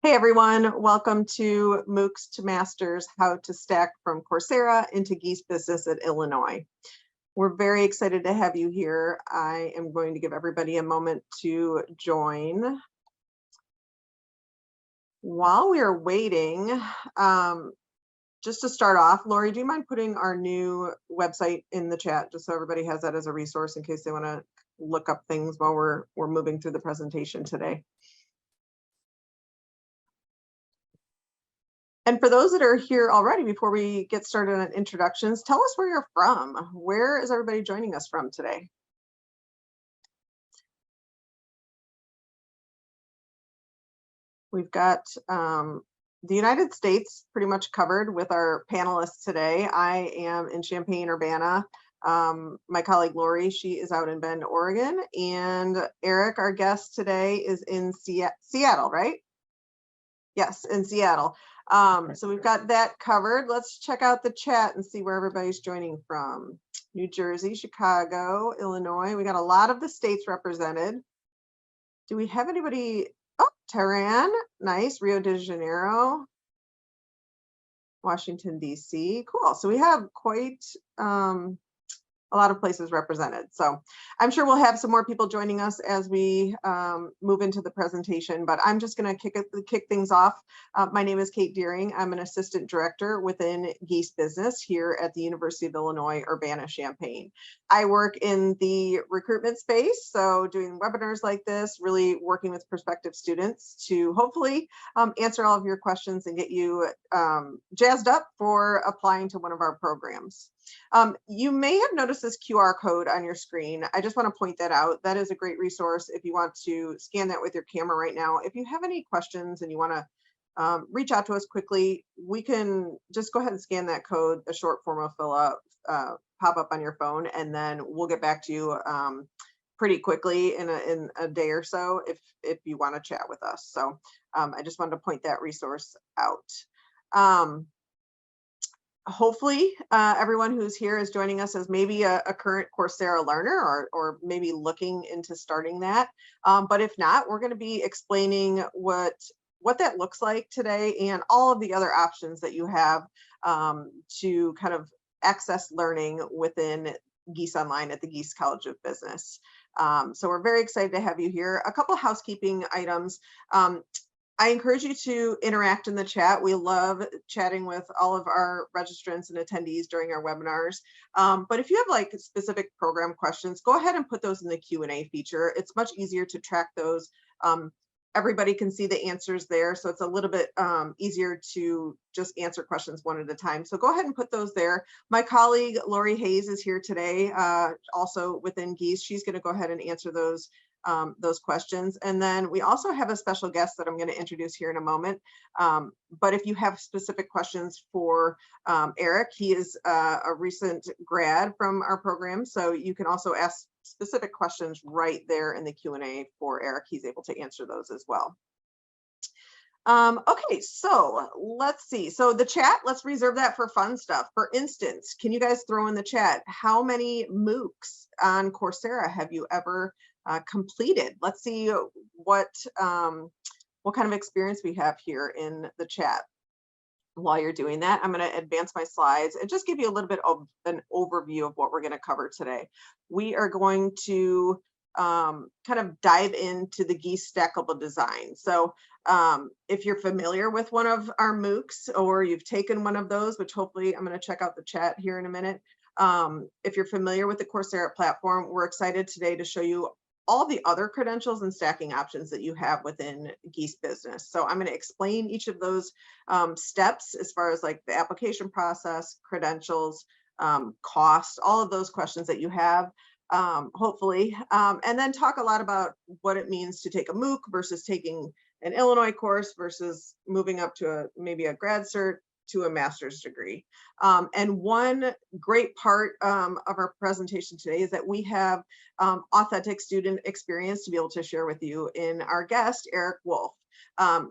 Hey everyone, welcome to MOOCs to Masters, How to Stack from Coursera into Gies Business at Illinois. We're very excited to have you here. I am going to give everybody a moment to join. While we are waiting, just to start off, Lori, do you mind putting our new website in the chat just so everybody has that as a resource in case they want to look up things while we're moving through the presentation today? And for those that are here already, before we get started on introductions, tell us where you're from. Where is everybody joining us from today? We've got the United States pretty much covered with our panelists today. I am in Champaign-Urbana. My colleague Lori, she is out in Bend, Oregon. And Eric, our guest today, is in Seattle, right? Yes, in Seattle. So we've got that covered. Let's check out the chat and see where everybody's joining from. New Jersey, Chicago, Illinois. We got a lot of the states represented. Do we have anybody? Oh, Tehran, nice. Rio de Janeiro, Washington, D.C. Cool. So we have quite a lot of places represented. So I'm sure we'll have some more people joining us as we move into the presentation, but I'm just going to kick things off. My name is Kate Deering. I'm an assistant director within Gies Business here at the University of Illinois, Urbana-Champaign. I work in the recruitment space, so doing webinars like this, really working with prospective students to hopefully answer all of your questions and get you jazzed up for applying to one of our programs. You may have noticed this QR code on your screen. I just want to point that out. That is a great resource if you want to scan that with your camera right now. If you have any questions and you want to reach out to us quickly, we can just go ahead and scan that code, a short form of fill out, pop up on your phone, and then we'll get back to you pretty quickly in a day or so if you want to chat with us. So I just wanted to point that resource out. Hopefully everyone who's here is joining us as maybe a current Coursera learner or maybe looking into starting that. But if not, we're going to be explaining what that looks like today and all of the other options that you have to kind of access learning within Gies Online at the Gies College of Business. So we're very excited to have you here. A couple housekeeping items. I encourage you to interact in the chat. We love chatting with all of our registrants and attendees during our webinars. But if you have like specific program questions, go ahead and put those in the Q&A feature. It's much easier to track those. Everybody can see the answers there, so it's a little bit easier to just answer questions one at a time. So go ahead and put those there. My colleague Lori Hayes is here today, also within Gies. She's going to go ahead and answer those questions. And then we also have a special guest that I'm going to introduce here in a moment. But if you have specific questions for Eric, he is a recent grad from our program, so you can also ask specific questions right there in the Q&A for Eric. He's able to answer those as well. Okay, so let's see. So the chat, let's reserve that for fun stuff. For instance, can you guys throw in the chat, how many MOOCs on Coursera have you ever completed? Let's see what kind of experience we have here in the chat. While you're doing that, I'm going to advance my slides and just give you a little bit of an overview of what we're going to cover today. We are going to kind of dive into the Gies stackable design. So if you're familiar with one of our MOOCs or you've taken one of those, which hopefully I'm going to check out the chat here in a minute. If you're familiar with the Coursera platform, we're excited today to show you all the other credentials and stacking options that you have within Gies Business. So I'm going to explain each of those steps as far as like the application process, credentials, cost, all of those questions that you have, hopefully, and then talk a lot about what it means to take a MOOC versus taking an Illinois course versus moving up to maybe a grad cert to a master's degree. And one great part of our presentation today is that we have authentic student experience to be able to share with you in our guest, Eric Wolf.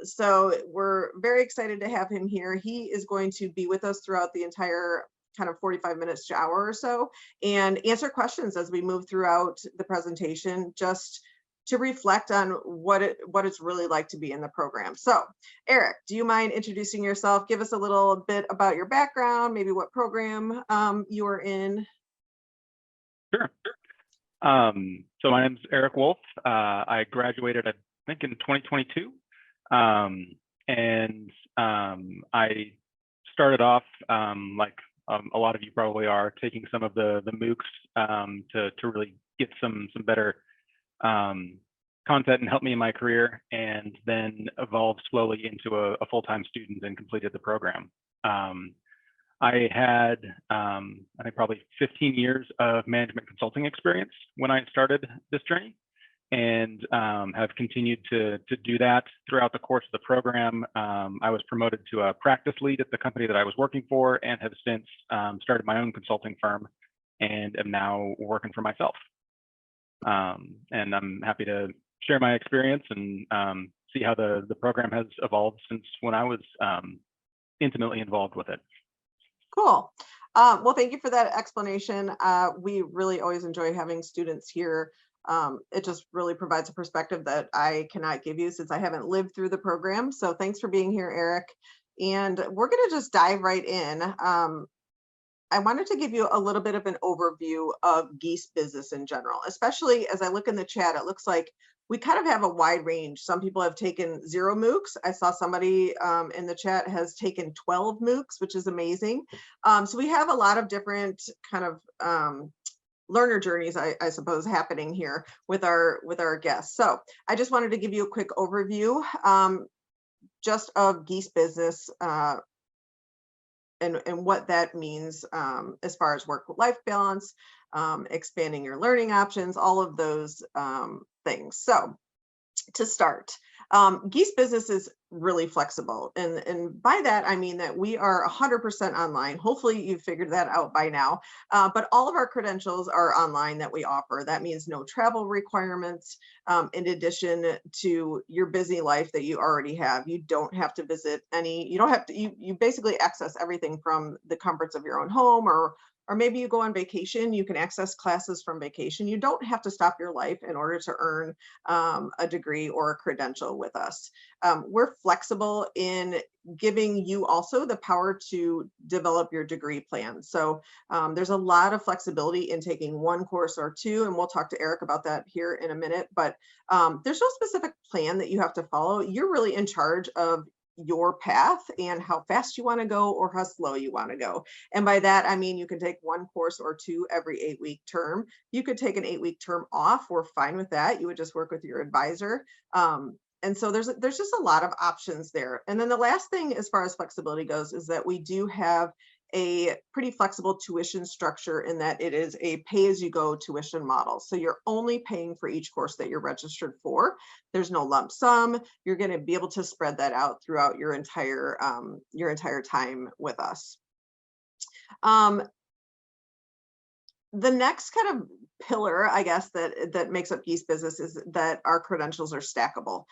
So we're very excited to have him here. He is going to be with us throughout the entire kind of 45 minutes to hour or so and answer questions as we move throughout the presentation. Just to reflect on what it's really like to be in the program. So, Eric, do you mind introducing yourself? Give us a little bit about your background, maybe what program you were in. Sure. So my name's Eric Wolf. I graduated, I think, in 2022. I started off, like a lot of you probably are, taking some of the MOOCs to really get some better content and help me in my career, and then evolved slowly into a full-time student and completed the program. I had, I think, probably 15 years of management consulting experience when I started this journey, and have continued to do that throughout the course of the program. I was promoted to a practice lead at the company that I was working for, and have since started my own consulting firm, and am now working for myself. And I'm happy to share my experience and see how the program has evolved since when I was intimately involved with it. Cool. Well, thank you for that explanation. We really always enjoy having students here. It just really provides a perspective that I cannot give you since I haven't lived through the program. So thanks for being here, Eric. And we're going to just dive right in. I wanted to give you a little bit of an overview of Gies Business in general, especially as I look in the chat. It looks like we kind of have a wide range. Some people have taken 0 MOOCs. I saw somebody in the chat has taken 12 MOOCs, which is amazing. So we have a lot of different kind of learner journeys, I suppose, happening here with our guests. So I just wanted to give you a quick overview just of Gies Business and what that means as far as work-life balance, expanding your learning options, all of those things. So to start, Gies Business is really flexible. And by that, I mean that we are 100% online. Hopefully you've figured that out by now. But all of our credentials are online that we offer. That means no travel requirements. In addition to your busy life that you already have, you don't have to visit any, you don't have to, you basically access everything from the comforts of your own home, or maybe you go on vacation, you can access classes from vacation. You don't have to stop your life in order to earn a degree or a credential with us. We're flexible in giving you also the power to develop your degree plan. So there's a lot of flexibility in taking 1 course or 2, and we'll talk to Eric about that here in a minute, but there's no specific plan that you have to follow. You're really in charge of your path and how fast you want to go or how slow you want to go. And by that, I mean, you can take 1 course or 2 every 8-week term. You could take an 8-week term off. We're fine with that. You would just work with your advisor. And so there's just a lot of options there. And then the last thing as far as flexibility goes is that we do have a pretty flexible tuition structure in that it is a pay-as-you-go tuition model. So you're only paying for each course that you're registered for. There's no lump sum. You're going to be able to spread that out throughout your entire time with us. The next kind of pillar, I guess, that makes up Gies Business is that our credentials are stackable.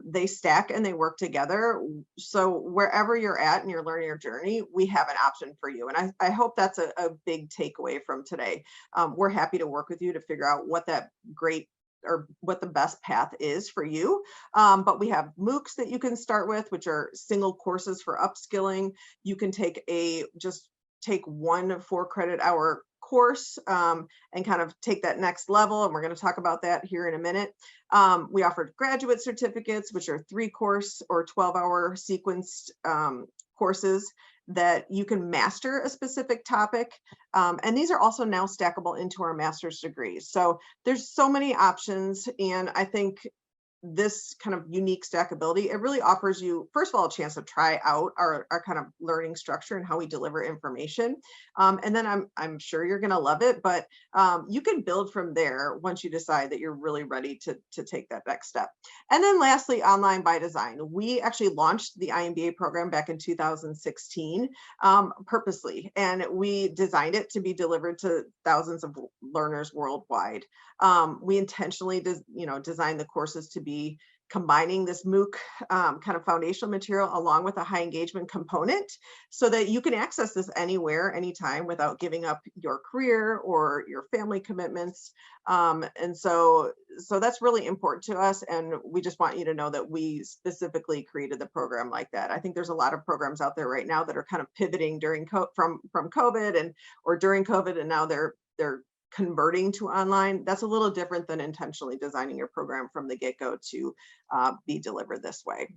They stack and they work together. So wherever you're at in your learning journey, we have an option for you. And I hope that's a big takeaway from today. We're happy to work with you to figure out what that great or what the best path is for you. But we have MOOCs that you can start with, which are single courses for upskilling. You can take just take 1 4-credit hour course and kind of take that next level. And we're going to talk about that here in a minute. We offered graduate certificates, which are 3-course or 12-hour sequenced courses that you can master a specific topic. And these are also now stackable into our master's degrees. So there's so many options. And I think this kind of unique stackability, it really offers you, first of all, a chance to try out our kind of learning structure and how we deliver information. And then I'm sure you're going to love it, but you can build from there once you decide that you're really ready to take that next step. And then lastly, online by design. We actually launched the IMBA program back in 2016 purposely, and we designed it to be delivered to thousands of learners worldwide. We intentionally designed the courses to be combining this MOOC kind of foundational material along with a high engagement component so that you can access this anywhere, anytime without giving up your career or your family commitments. And so that's really important to us. And we just want you to know that we specifically created the program like that. I think there's a lot of programs out there right now that are kind of pivoting during from COVID and or during COVID, and now they're converting to online. That's a little different than intentionally designing your program from the get-go to be delivered this way.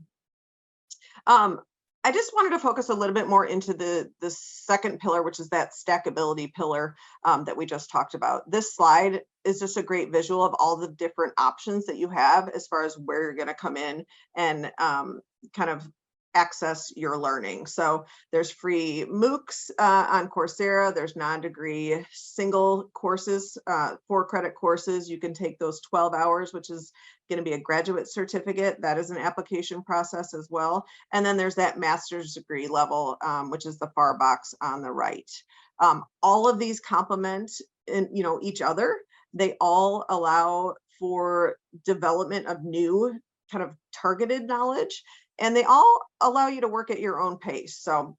I just wanted to focus a little bit more into the second pillar, which is that stackability pillar that we just talked about. This slide is just a great visual of all the different options that you have as far as where you're going to come in and kind of access your learning. So there's free MOOCs on Coursera. There's non-degree single courses, 4-credit courses. You can take those 12 hours, which is going to be a graduate certificate. That is an application process as well. And then there's that master's degree level, which is the far box on the right. All of these complement each other. They all allow for development of new kind of targeted knowledge, and they all allow you to work at your own pace. So,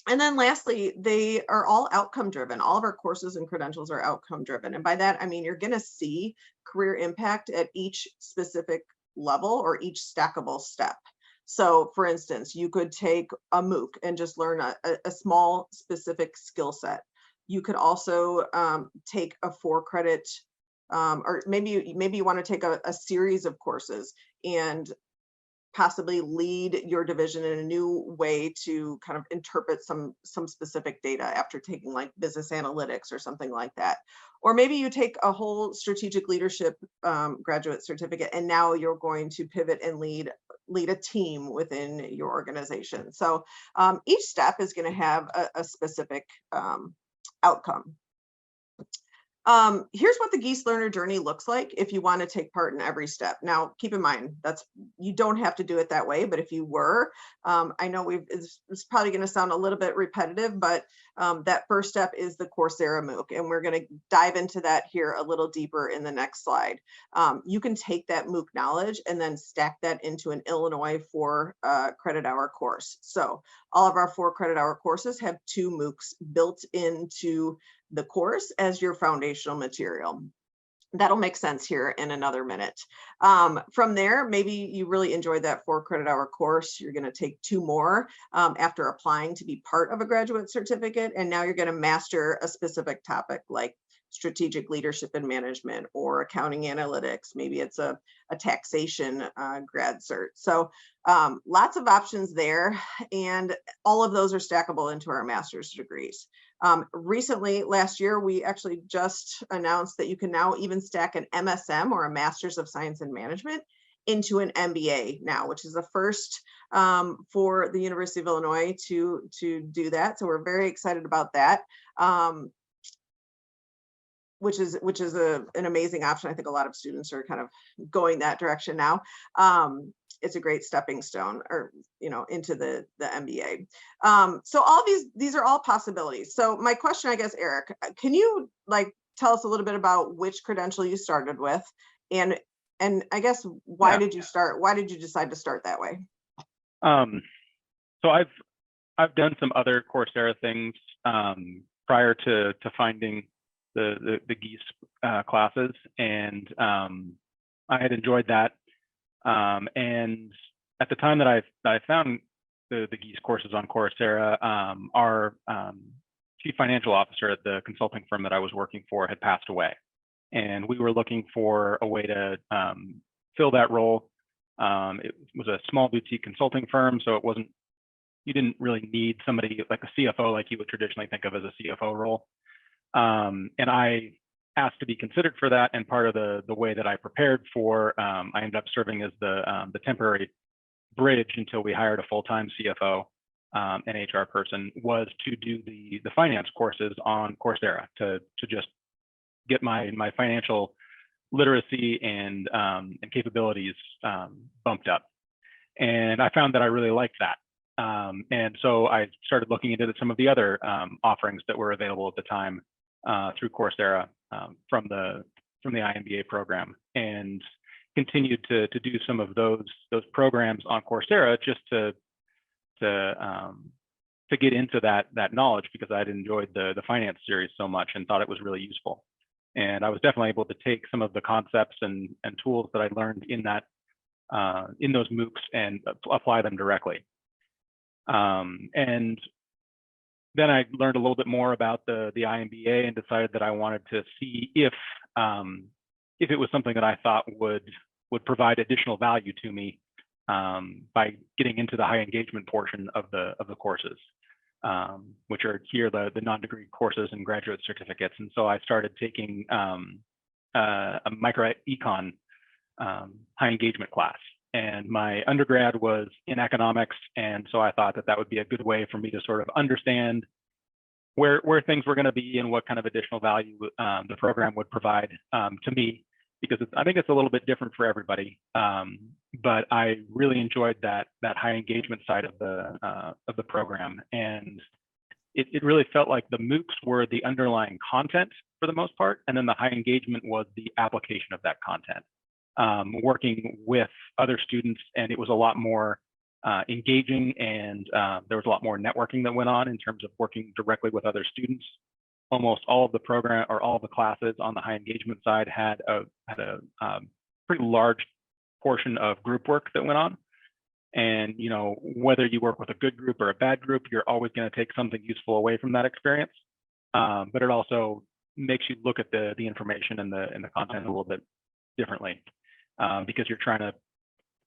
and then lastly, they are all outcome driven. All of our courses and credentials are outcome driven. And by that, I mean, you're going to see career impact at each specific level or each stackable step. So for instance, you could take a MOOC and just learn a small specific skill set. You could also take a 4-credit, or maybe you want to take a series of courses and possibly lead your division in a new way to kind of interpret some specific data after taking like business analytics or something like that. Or maybe you take a whole strategic leadership graduate certificate, and now you're going to pivot and lead a team within your organization. So each step is going to have a specific outcome. Here's what the Gies learner journey looks like if you want to take part in every step. Now, keep in mind, you don't have to do it that way, but if you were, I know it's probably going to sound a little bit repetitive, but that first step is the Coursera MOOC, and we're going to dive into that here a little deeper in the next slide. You can take that MOOC knowledge and then stack that into an Illinois 4-credit hour course. So all of our 4-credit hour courses have 2 MOOCs built into the course as your foundational material. That'll make sense here in another minute. From there, maybe you really enjoyed that 4-credit hour course. You're going to take 2 more after applying to be part of a graduate certificate. And now you're going to master a specific topic like strategic leadership and management or accounting analytics. Maybe it's a taxation grad cert. So lots of options there. And all of those are stackable into our master's degrees. Recently, last year, we actually just announced that you can now even stack an MSM or a Master's of Science in Management into an MBA now, which is the first for the University of Illinois to do that. So we're very excited about that. Which is an amazing option. I think a lot of students are kind of going that direction now. It's a great stepping stone, or into the MBA. So all these are all possibilities. So my question, I guess, Eric, can you tell us a little bit about which credential you started with, and I guess why did you start? Why did you decide to start that way? So I've done some other Coursera things prior to finding the Gies classes, and I had enjoyed that. And at the time that I found the Gies courses on Coursera, our chief financial officer at the consulting firm that I was working for had passed away, and we were looking for a way to fill that role. It was a small boutique consulting firm, so you didn't really need somebody like a CFO like you would traditionally think of as a CFO role. And I asked to be considered for that, and part of the way that I prepared for, I ended up serving as the temporary bridge until we hired a full-time CFO and HR person, was to do the finance courses on Coursera to just get my financial literacy and capabilities bumped up. And I found that I really liked that. And so I started looking into some of the other offerings that were available at the time through Coursera from the IMBA program. And continued to do some of those programs on Coursera just to get into that knowledge, because I'd enjoyed the finance series so much and thought it was really useful. And I was definitely able to take some of the concepts and tools that I learned in those MOOCs and apply them directly. And then I learned a little bit more about the IMBA and decided that I wanted to see if it was something that I thought would provide additional value to me by getting into the high engagement portion of the courses, which are here the non-degree courses and graduate certificates. And so I started taking a micro econ high engagement class. And my undergrad was in economics, and so I thought that would be a good way for me to sort of understand where things were going to be and what kind of additional value the program would provide to me, because I think it's a little bit different for everybody. But I really enjoyed that high engagement side of the program, and it really felt like the MOOCs were the underlying content for the most part, and then the high engagement was the application of that content. Working with other students, and it was a lot more engaging, and there was a lot more networking that went on in terms of working directly with other students. Almost all of the program or all of the classes on the high engagement side had a pretty large portion of group work that went on. And whether you work with a good group or a bad group, you're always going to take something useful away from that experience. But it also makes you look at the information and the content a little bit differently. Because you're trying to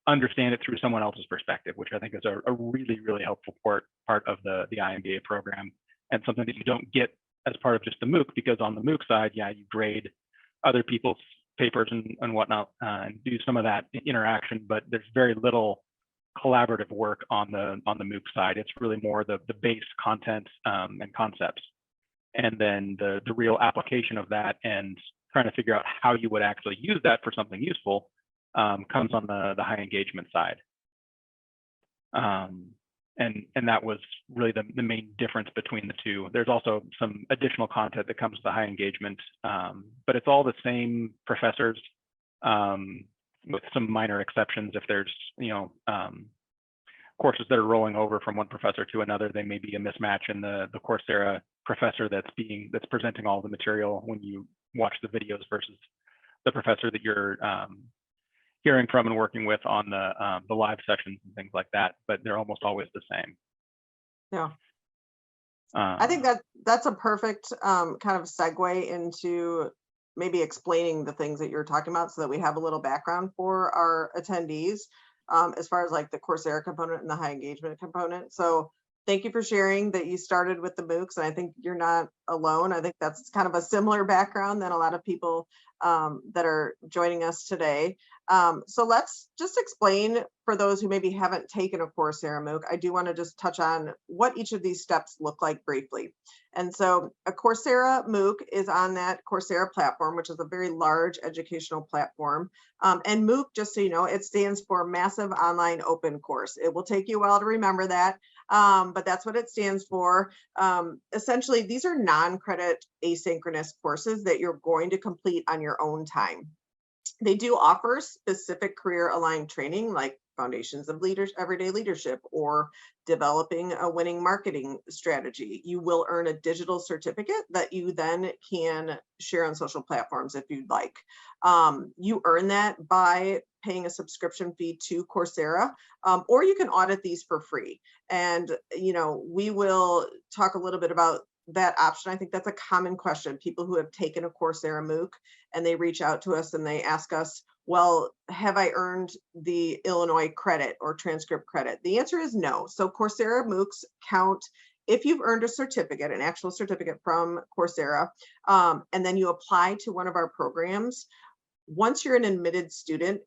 understand it through someone else's perspective, which I think is a really, really helpful part of the IMBA program, and something that you don't get as part of just the MOOC, because on the MOOC side, yeah, you grade other people's papers and whatnot, and do some of that interaction, but there's very little collaborative work on the MOOC side. It's really more the base content and concepts, and then the real application of that and trying to figure out how you would actually use that for something useful comes on the high engagement side. And that was really the main difference between the two. There's also some additional content that comes with the high engagement, but it's all the same professors with some minor exceptions. If there's courses that are rolling over from one professor to another, they may be a mismatch in the Coursera professor that's presenting all the material when you watch the videos versus the professor that you're hearing from and working with on the live sessions and things like that, but they're almost always the same. Yeah. I think that's a perfect kind of segue into maybe explaining the things that you're talking about, so that we have a little background for our attendees as far as like the Coursera component and the high engagement component. So thank you for sharing that you started with the MOOCs, and I think you're not alone. I think that's kind of a similar background than a lot of people that are joining us today. So let's just explain for those who maybe haven't taken a Coursera MOOC. I do want to just touch on what each of these steps look like briefly. And so a Coursera MOOC is on that Coursera platform, which is a very large educational platform. And MOOC, just so you know, it stands for Massive Online Open Course. It will take you a while to remember that, but that's what it stands for. Essentially, these are non-credit asynchronous courses that you're going to complete on your own time. They do offer specific career-aligned training, like foundations of everyday leadership or developing a winning marketing strategy. You will earn a digital certificate that you then can share on social platforms if you'd like. You earn that by paying a subscription fee to Coursera, or you can audit these for free. And we will talk a little bit about that option. I think that's a common question. People who have taken a Coursera MOOC and they reach out to us and they ask us, well, have I earned the Illinois credit or transcript credit? The answer is no. So Coursera MOOCs count if you've earned a certificate, an actual certificate from Coursera, and then you apply to one of our programs. Once you're an admitted student,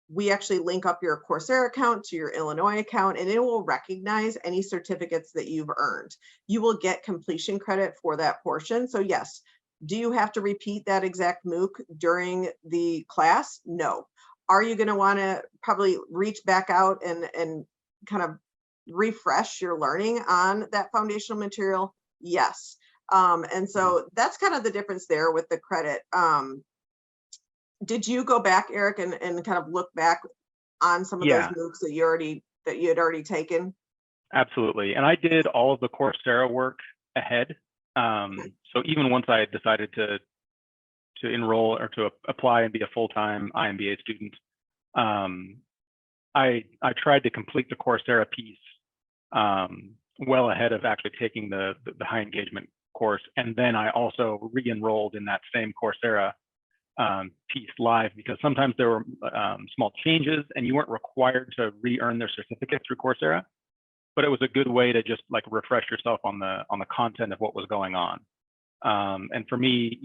we actually link up your Coursera account to your Illinois account, and it will recognize any certificates that you've earned. You will get completion credit for that portion. So yes, do you have to repeat that exact MOOC during the class? No. Are you going to want to probably reach back out and kind of refresh your learning on that foundational material? Yes. And so that's kind of the difference there with the credit. Did you go back, Eric, and kind of look back on some of those Yeah, MOOCs that you had already taken? absolutely. And I did all of the Coursera work ahead. So even once I decided to enroll or to apply and be a full-time IMBA student, I tried to complete the Coursera piece well ahead of actually taking the high engagement course. And then I also re-enrolled in that same Coursera piece live, because sometimes there were small changes and you weren't required to re-earn their certificate through Coursera, but it was a good way to just like refresh yourself on the content of what was going on. And for me,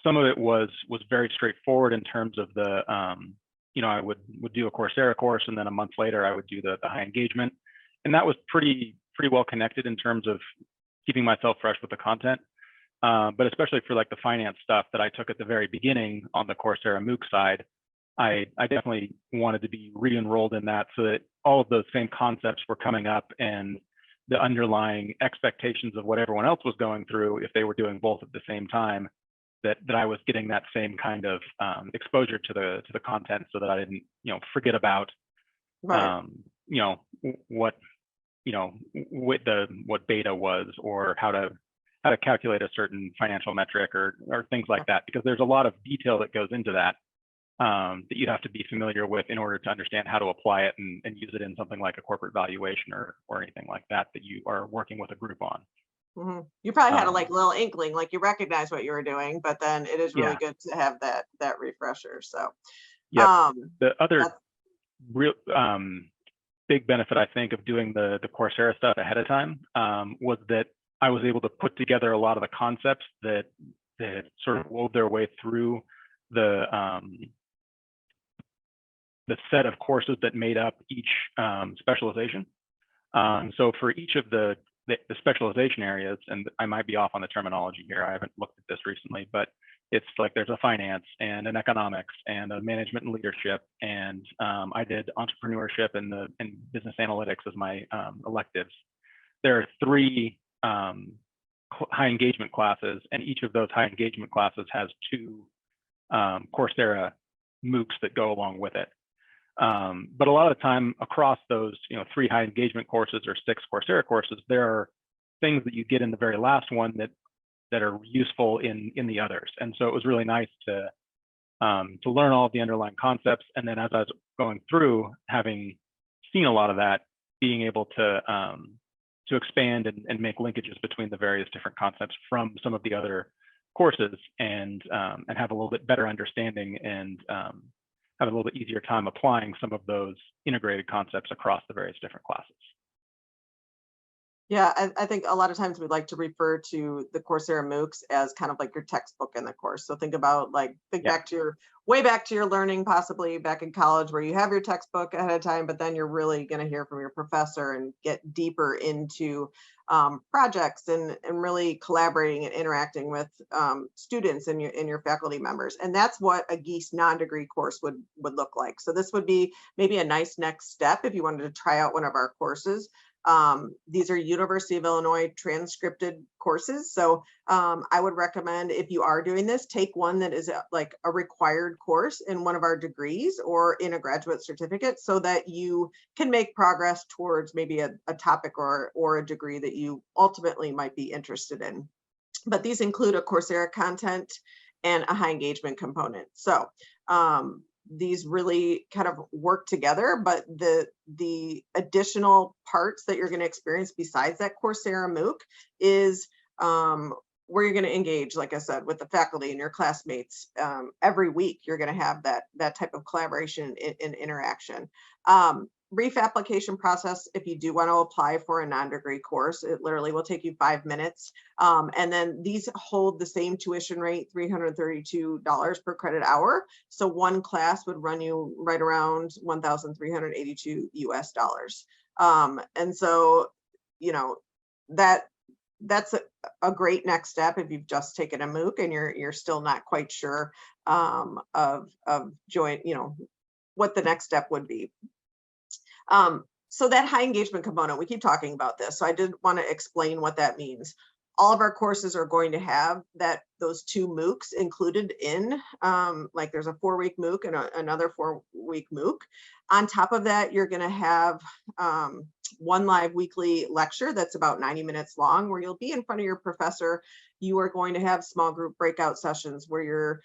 some of it was very straightforward in terms of the, I would do a Coursera course, and then a month later I would do the high engagement, and that was pretty well connected in terms of keeping myself fresh with the content. But especially for like the finance stuff that I took at the very beginning on the Coursera MOOC side, I definitely wanted to be re-enrolled in that so that all of those same concepts were coming up, and the underlying expectations of what everyone else was going through, if they were doing both at the same time, that I was getting that same kind of exposure to the content, so that I didn't forget about Right. what what beta was, or how to calculate a certain financial metric, or things like that, because there's a lot of detail that goes into that that you'd have to be familiar with in order to understand how to apply it and use it in something like a corporate valuation or anything like that you are working with a group on. You probably had a Um, little inkling, like you recognize what you were doing, but then it is really yeah, good to have that refresher. So yep. um, The other that's real big benefit, I think, of doing the Coursera stuff ahead of time was that I was able to put together a lot of the concepts that sort of wove their way through the set of courses that made up each specialization. So for each of the specialization areas, and I might be off on the terminology here, I haven't looked at this recently, but it's like there's a finance and an economics and a management and leadership, and I did entrepreneurship and business analytics as my electives. There are 3 high engagement classes, and each of those high engagement classes has 2 Coursera MOOCs that go along with it. But a lot of the time across those 3 high engagement courses or 6 Coursera courses, there are things that you get in the very last one that are useful in the others. And so it was really nice to learn all of the underlying concepts, and then as I was going through, having seen a lot of that, being able to expand and make linkages between the various different concepts from some of the other courses, and have a little bit better understanding, and have a little bit easier time applying some of those integrated concepts across the various different classes. Yeah, I think a lot of times we like to refer to the Coursera MOOCs as kind of like your textbook in the course. So think about think Yeah, back to way back to your learning, possibly back in college, where you have your textbook ahead of time, but then you're really going to hear from your professor and get deeper into projects and really collaborating and interacting with students and your faculty members. And that's what a Gies non-degree course would look like. So this would be maybe a nice next step if you wanted to try out one of our courses. These are University of Illinois transcripted courses. So I would recommend, if you are doing this, take one that is like a required course in one of our degrees or in a graduate certificate, so that you can make progress towards maybe a topic or a degree that you ultimately might be interested in. But these include a Coursera content and a high engagement component. So these really kind of work together, but the additional parts that you're going to experience besides that Coursera MOOC is where you're going to engage, like I said, with the faculty and your classmates. Every week you're going to have that type of collaboration and interaction. Brief application process. If you do want to apply for a non-degree course, it literally will take you 5 minutes. And then these hold the same tuition rate, $332 per credit hour. So one class would run you right around $1,382 US. And so, that's a great next step if you've just taken a MOOC and you're still not quite sure of join, what the next step would be. So that high engagement component, we keep talking about this, so I did want to explain what that means. all of our courses are going to have those 2 MOOCs included in, like there's a 4-week MOOC and another 4-week MOOC. On top of that, you're going to have 1 live weekly lecture that's about 90 minutes long, where you'll be in front of your professor. You are going to have small group breakout sessions where you're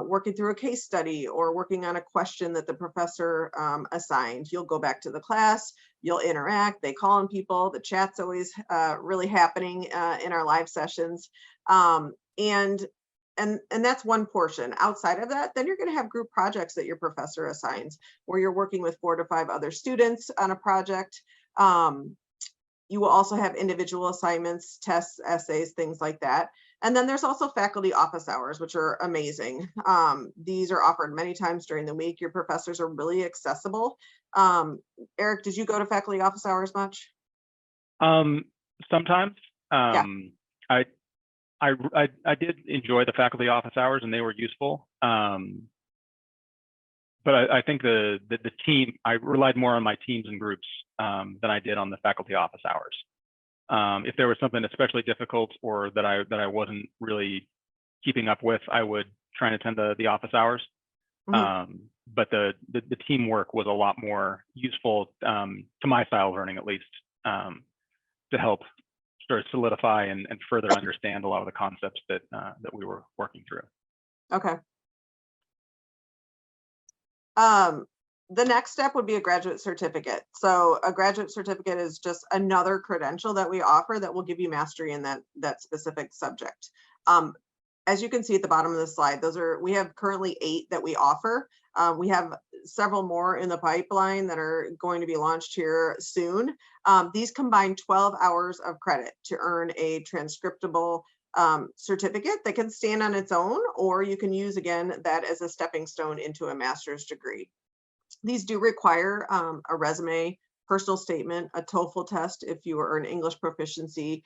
working through a case study or working on a question that the professor assigned. You'll go back to the class, you'll interact, they call on people, the chat's always really happening in our live sessions. And that's one portion. Outside of that, then you're going to have group projects that your professor assigns, where you're working with 4 to 5 other students on a project. You will also have individual assignments, tests, essays, things like that. And then there's also faculty office hours, which are amazing. These are offered many times during the week. Your professors are really accessible. Eric, did you go to faculty office hours much? Sometimes. Yeah. I did enjoy the faculty office hours, and they were useful. But I think the team, I relied more on my teams and groups than I did on the faculty office hours. If there was something especially difficult or that I wasn't really keeping up with, I would try and attend the office hours. Mm-hmm. But the teamwork was a lot more useful to my style of learning, at least, to help sort of solidify and further understand a lot of the concepts that we were working through. Okay. The next step would be a graduate certificate. So a graduate certificate is just another credential that we offer that will give you mastery in that specific subject. As you can see at the bottom of the slide, we have currently 8 that we offer. We have several more in the pipeline that are going to be launched here soon. These combine 12 hours of credit to earn a transcriptable certificate that can stand on its own, or you can use, again, that as a stepping stone into a master's degree. These do require a resume, personal statement, a TOEFL test if you are an English proficiency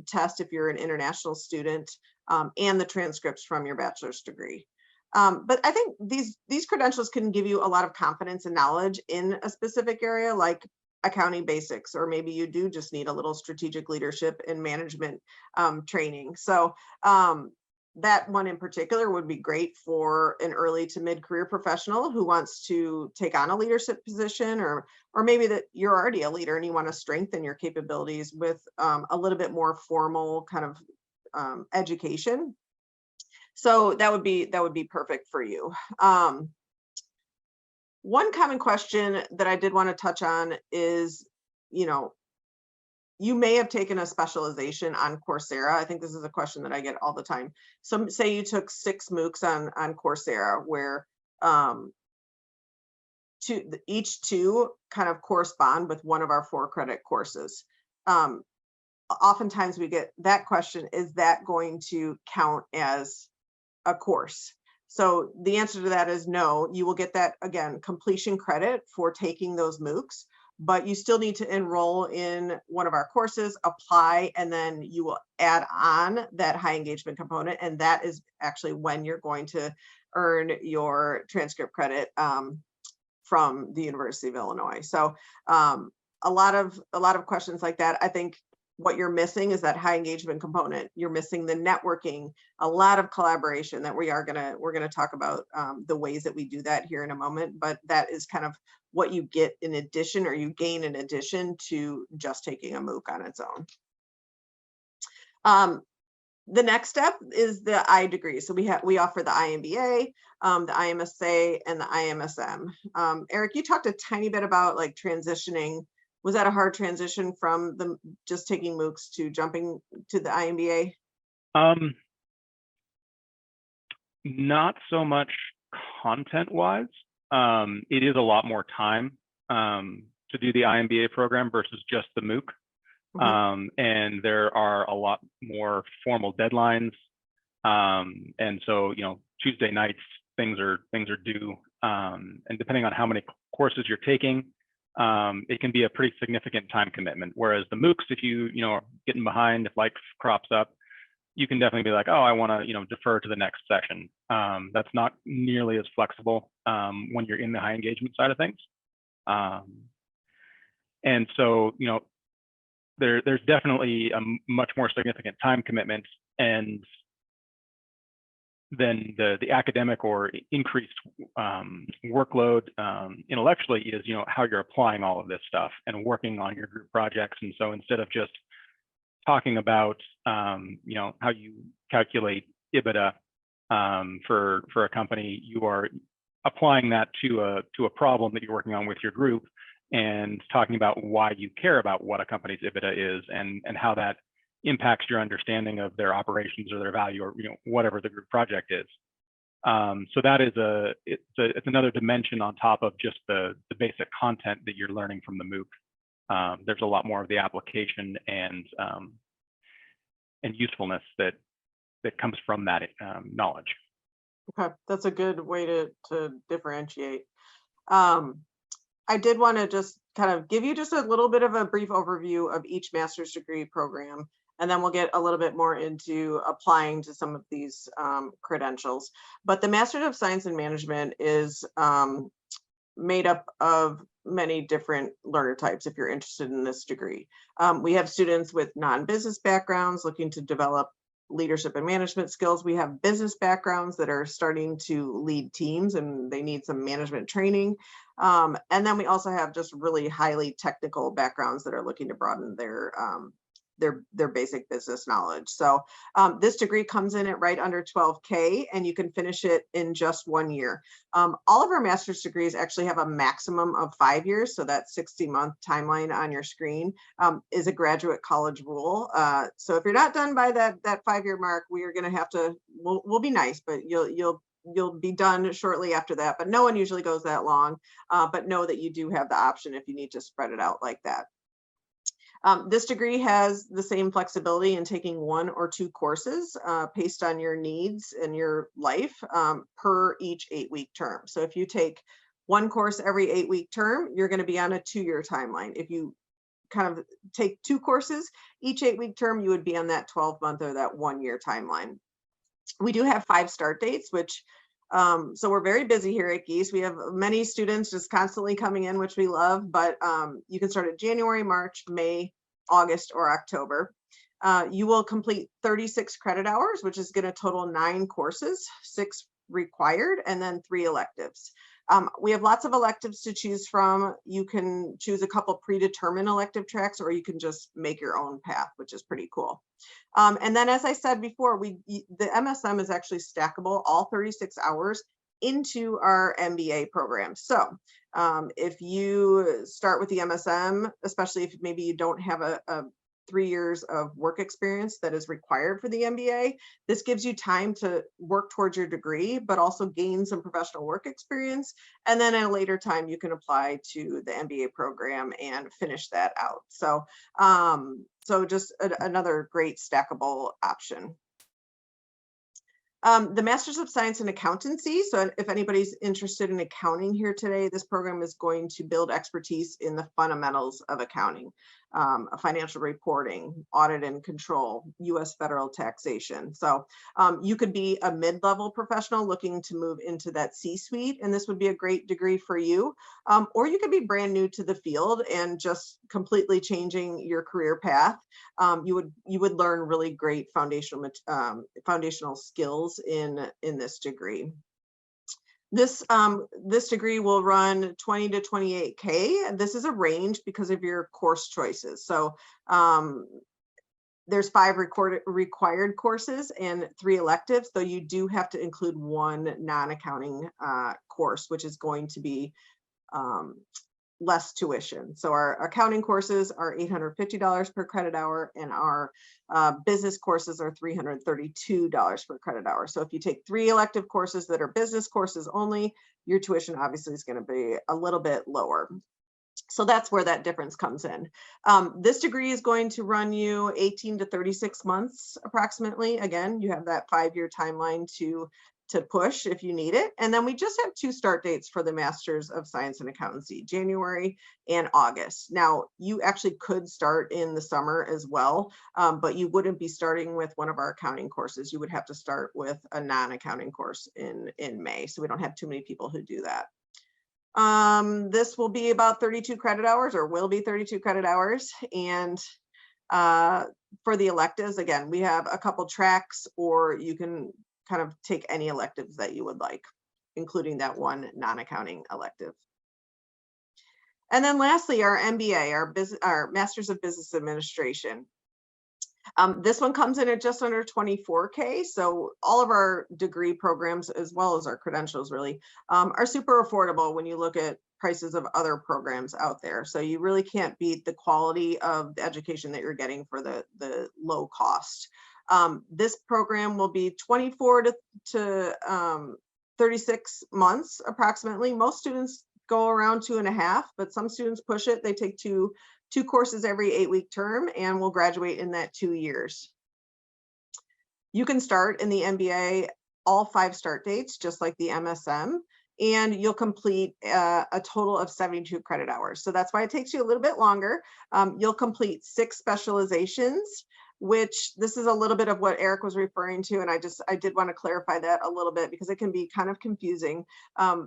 test if you're an international student, and the transcripts from your bachelor's degree. But I think these credentials can give you a lot of confidence and knowledge in a specific area, like accounting basics, or maybe you do just need a little strategic leadership and management training. So that one in particular would be great for an early to mid-career professional who wants to take on a leadership position, or maybe that you're already a leader and you want to strengthen your capabilities with a little bit more formal kind of education. So that would be perfect for you. One common question that I did want to touch on is, you may have taken a specialization on Coursera. I think this is a question that I get all the time. So say you took 6 MOOCs on Coursera, where each 2 kind of correspond with one of our 4 credit courses. Oftentimes we get that question, is that going to count as a course? So the answer to that is no. You will get that, again, completion credit for taking those MOOCs, but you still need to enroll in one of our courses, apply, and then you will add on that high engagement component. And that is actually when you're going to earn your transcript credit from the University of Illinois. So a lot of questions like that. I think what you're missing is that high engagement component. You're missing the networking, a lot of collaboration that we're gonna talk about the ways that we do that here in a moment. But that is kind of what you get in addition, or you gain in addition to just taking a MOOC on its own. The next step is the I degree. So we offer the IMBA, the IMSA, and the IMSM. Eric, you talked a tiny bit about like transitioning. Was that a hard transition from just taking MOOCs to jumping to the IMBA? Not so much content-wise. It is a lot more time to do the IMBA program versus just the MOOC. Mm-hmm. And there are a lot more formal deadlines. And so, Tuesday nights, things are due. And depending on how many courses you're taking, it can be a pretty significant time commitment. Whereas the MOOCs, if you are getting behind, if life crops up, you can definitely be like, oh, I want to defer to the next session. That's not nearly as flexible when you're in the high engagement side of things. And so there's definitely a much more significant time commitment, and then the academic or increased workload intellectually is, how you're applying all of this stuff and working on your group projects. And so instead of just talking about, how you calculate EBITDA for a company, you are applying that to a problem that you're working on with your group and talking about why you care about what a company's EBITDA is and how that impacts your understanding of their operations or their value, or whatever the group project is. So that is it's another dimension on top of just the basic content that you're learning from the MOOC. There's a lot more of the application and usefulness that comes from that knowledge. Okay, that's a good way to differentiate. I did want to just kind of give you just a little bit of a brief overview of each master's degree program, and then we'll get a little bit more into applying to some of these credentials. But the Master's of Science in Management is made up of many different learner types if you're interested in this degree. We have students with non-business backgrounds looking to develop leadership and management skills. We have business backgrounds that are starting to lead teams and they need some management training. And then we also have just really highly technical backgrounds that are looking to broaden their basic business knowledge. So this degree comes in at right under $12K, and you can finish it in just 1 year. All of our master's degrees actually have a maximum of 5 years. So that 60-month timeline on your screen is a graduate college rule. So if you're not done by that 5-year mark, we are going to have to, we'll be nice, but you'll be done shortly after that. But no one usually goes that long, but know that you do have the option if you need to spread it out like that. This degree has the same flexibility in taking 1 or 2 courses based on your needs and your life per each 8-week term. So if you take 1 course every 8-week term, you're going to be on a 2-year timeline. If you kind of take 2 courses each 8-week term, you would be on that 12-month or that 1-year timeline. We do have 5 start dates, which so we're very busy here at Gies. We have many students just constantly coming in, which we love, but you can start at January, March, May, August, or October. You will complete 36 credit hours, which is going to total 9 courses, 6 required, and then 3 electives. We have lots of electives to choose from. You can choose a couple predetermined elective tracks, or you can just make your own path, which is pretty cool. And then, as I said before, the MSM is actually stackable, all 36 hours, into our MBA program. So if you start with the MSM, especially if maybe you don't have a 3 years of work experience that is required for the MBA, this gives you time to work towards your degree, but also gain some professional work experience. And then at a later time, you can apply to the MBA program and finish that out. So, so just another great stackable option. The Master's of Science in Accountancy. So if anybody's interested in accounting here today, this program is going to build expertise in the fundamentals of accounting, financial reporting, audit and control, U.S. federal taxation. So you could be a mid-level professional looking to move into that C-suite, and this would be a great degree for you. Or you could be brand new to the field and just completely changing your career path. You would learn really great foundational skills in this degree. This degree will run 20 to 28K. This is a range because of your course choices. So there's 5 required courses and 3 electives, though you do have to include 1 non-accounting course, which is going to be less tuition. So our accounting courses are $850 per credit hour, and our business courses are $332 per credit hour. So if you take 3 elective courses that are business courses only, your tuition obviously is going to be a little bit lower. So that's where that difference comes in. This degree is going to run you 18 to 36 months approximately. Again, you have that 5-year timeline to push if you need it. And then we just have 2 start dates for the Master's of Science in Accountancy, January and August. Now, you actually could start in the summer as well, but you wouldn't be starting with one of our accounting courses. You would have to start with a non-accounting course in May. So we don't have too many people who do that. This will be about 32 credit hours, or will be 32 credit hours. And For the electives, again, we have a couple tracks, or you can kind of take any electives that you would like, including that one non-accounting elective. And then lastly, our MBA, our Masters of Business Administration. This one comes in at just under 24K. So all of our degree programs, as well as our credentials, really are super affordable when you look at prices of other programs out there. So you really can't beat the quality of the education that you're getting for the low cost. This program will be 24 to 36 months approximately. Most students go around 2.5, but some students push it. They take two courses every 8-week term and will graduate in that 2 years. You can start in the MBA all 5 start dates, just like the MSM, and you'll complete a total of 72 credit hours. So that's why it takes you a little bit longer. You'll complete 6 specializations, which this is a little bit of what Eric was referring to. And I did want to clarify that a little bit because it can be kind of confusing.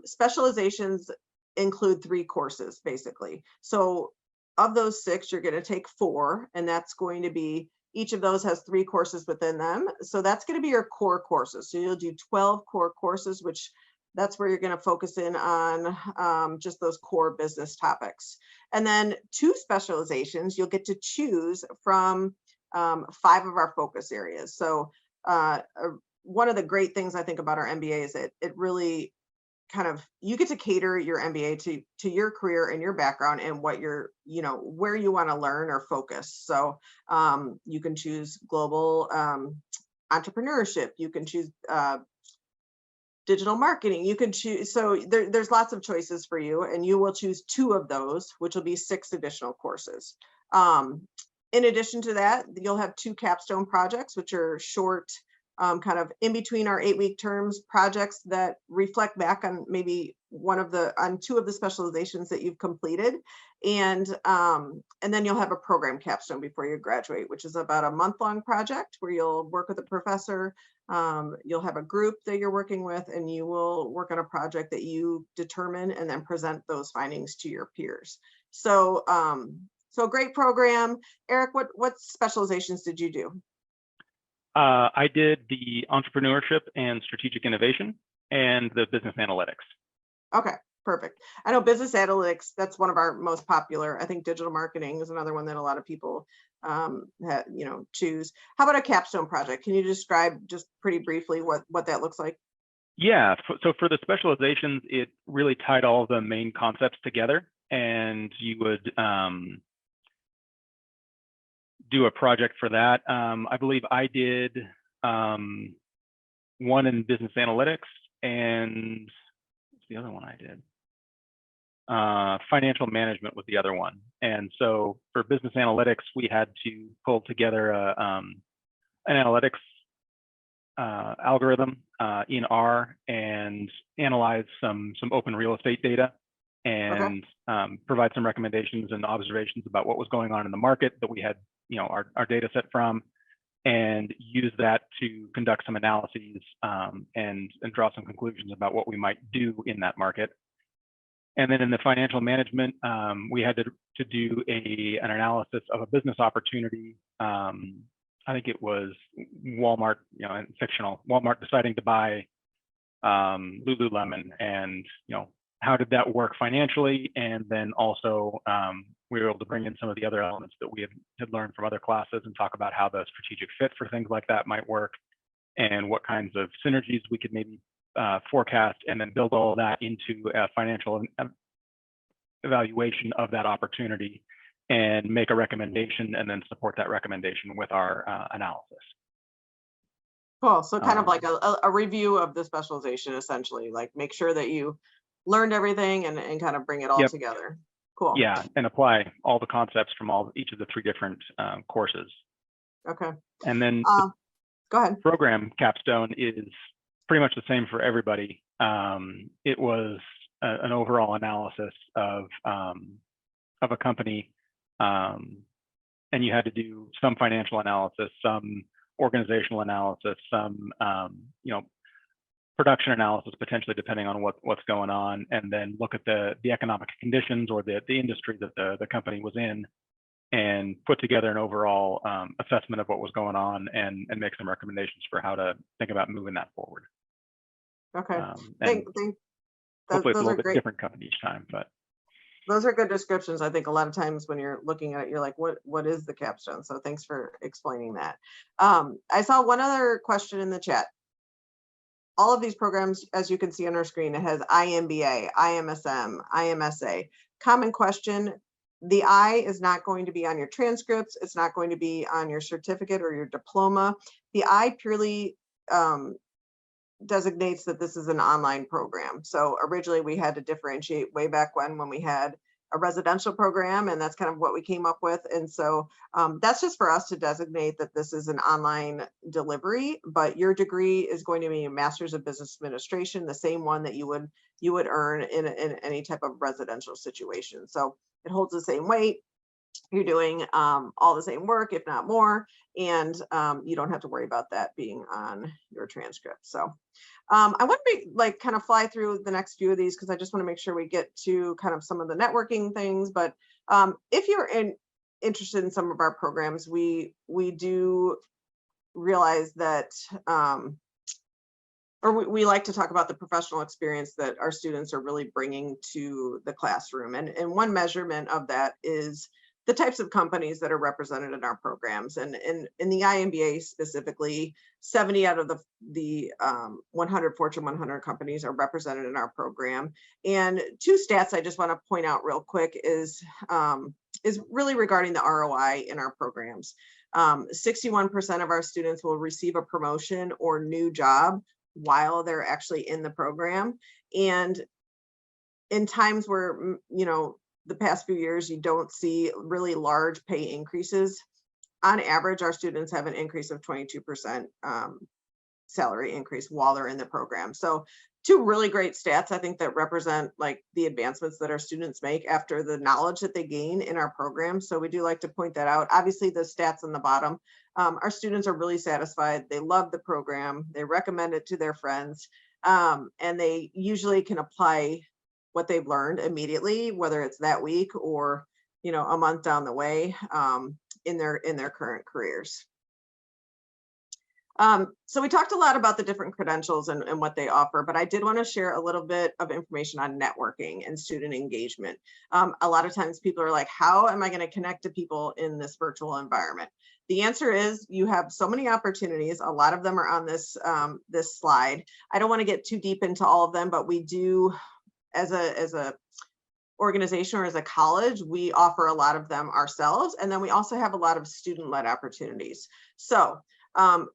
Specializations include 3 courses, basically. So of those 6, you're going to take 4, and that's going to be, each of those has 3 courses within them. So that's going to be your core courses. So you'll do 12 core courses, which that's where you're going to focus in on just those core business topics. And then 2 specializations, you'll get to choose from 5 of our focus areas. So one of the great things I think about our MBA is that it really kind of, you get to cater your MBA to your career and your background and what you're, where you want to learn or focus. So you can choose global entrepreneurship, you can choose digital marketing, you can choose, so there's lots of choices for you, and you will choose 2 of those, which will be 6 additional courses. In addition to that, you'll have 2 capstone projects, which are short, kind of in between our 8-week terms, projects that reflect back on maybe on 2 of the specializations that you've completed. And then you'll have a program capstone before you graduate, which is about a month-long project where you'll work with a professor. You'll have a group that you're working with, and you will work on a project that you determine and then present those findings to your peers. So, so great program. Eric, what specializations did you do? I did the entrepreneurship and strategic innovation and the business analytics. Okay, perfect. I know business analytics, that's one of our most popular. I think digital marketing is another one that a lot of people choose. How about a capstone project? Can you describe just pretty briefly what that looks like? Yeah, so for the specializations, it really tied all the main concepts together, and you would do a project for that. I believe I did one in business analytics, and what's the other one I did? Financial management was the other one. And so for business analytics, we had to pull together an analytics algorithm in R and analyze some open real estate data and provide some recommendations and observations about what was going on in the market that we had our data set from, and use that to conduct some analyses and draw some conclusions about what we might do in that market. And then in the financial management, we had to do an analysis of a business opportunity. I think it was Walmart, fictional, Walmart deciding to buy Lululemon, and how did that work financially? And then also we were able to bring in some of the other elements that we had learned from other classes and talk about how the strategic fit for things like that might work, and what kinds of synergies we could maybe forecast, and then build all of that into a financial evaluation of that opportunity and make a recommendation, and then support that recommendation with our analysis. Cool. So kind of like a review of the specialization, essentially, like make sure that you learned everything and kind of bring it all together. Cool. Yeah, and apply all the concepts from each of the 3 different courses. Okay. And then go ahead. Program capstone is pretty much the same for everybody. It was an overall analysis of a company, and you had to do some financial analysis, some organizational analysis, some production analysis, potentially, depending on what's going on, and then look at the economic conditions or the industry that the company was in, and put together an overall assessment of what was going on and make some recommendations for how to think about moving that forward. Okay. And hopefully it's a Those little are bit great. different company each time, but Those are good descriptions. I think a lot of times when you're looking at it, you're like, what is the capstone? So thanks for explaining that. I saw one other question in the chat. All of these programs, as you can see on our screen, it has IMBA, IMSM, IMSA. Common question, the I is not going to be on your transcripts. It's not going to be on your certificate or your diploma. The I purely designates that this is an online program. So originally we had to differentiate way back when we had a residential program, and that's kind of what we came up with. And so that's just for us to designate that this is an online delivery, but your degree is going to be a Master's of Business Administration, the same one that you would earn in any type of residential situation. So it holds the same weight. You're doing all the same work, if not more, and you don't have to worry about that being on your transcript. So I want to kind of fly through the next few of these because I just want to make sure we get to kind of some of the networking things. But if you're interested in some of our programs, we do realize that, or we like to talk about the professional experience that our students are really bringing to the classroom. And one measurement of that is the types of companies that are represented in our programs. And in the IMBA specifically, 70 out of the 100 Fortune 100 companies are represented in our program. And two stats I just want to point out real quick is really regarding the ROI in our programs. 61% of our students will receive a promotion or new job while they're actually in the program. And in times where, the past few years, you don't see really large pay increases. On average, our students have an increase of 22% salary increase while they're in the program. So two really great stats, I think, that represent like the advancements that our students make after the knowledge that they gain in our program. So we do like to point that out. Obviously, the stats on the bottom, our students are really satisfied. They love the program. They recommend it to their friends, and they usually can apply what they've learned immediately, whether it's that week or a month down the way in their current careers. So we talked a lot about the different credentials and what they offer, but I did want to share a little bit of information on networking and student engagement. A lot of times people are like, how am I going to connect to people in this virtual environment? The answer is you have so many opportunities. A lot of them are on this slide. I don't want to get too deep into all of them, but we do, as a organization or as a college, we offer a lot of them ourselves. And then we also have a lot of student-led opportunities. So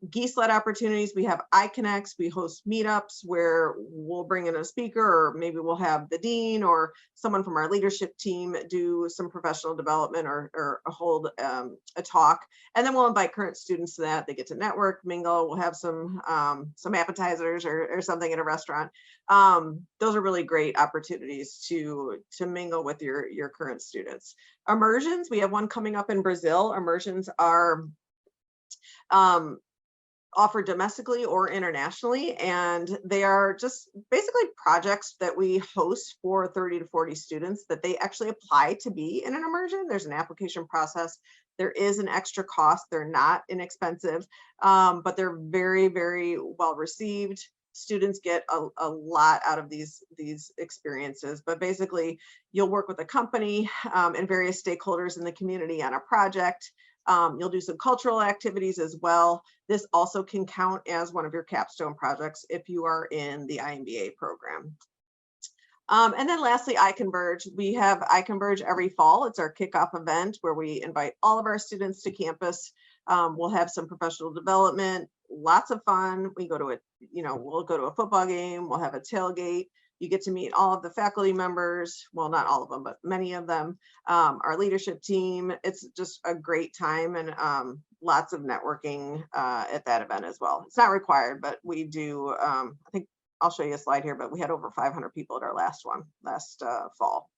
Gies-led opportunities, we have iConnects, we host meetups where we'll bring in a speaker, or maybe we'll have the dean or someone from our leadership team do some professional development or hold a talk. And then we'll invite current students to that. They get to network, mingle, we'll have some appetizers or something at a restaurant. Those are really great opportunities to mingle with your current students. Immersions, we have one coming up in Brazil. Immersions are offered domestically or internationally, and they are just basically projects that we host for 30 to 40 students that they actually apply to be in an immersion. There's an application process. There is an extra cost. They're not inexpensive, but they're very, very well received. Students get a lot out of these experiences, but basically you'll work with a company and various stakeholders in the community on a project. You'll do some cultural activities as well. This also can count as one of your capstone projects if you are in the IMBA program. And then lastly, iConverge. We have iConverge every fall. It's our kickoff event where we invite all of our students to campus. We'll have some professional development, lots of fun. We go to we'll go to a football game. We'll have a tailgate. You get to meet all of the faculty members. Well, not all of them, but many of them. Our leadership team. It's just a great time, and lots of networking at that event as well. It's not required, but we do. I think I'll show you a slide here, but we had over 500 people at our last one last fall.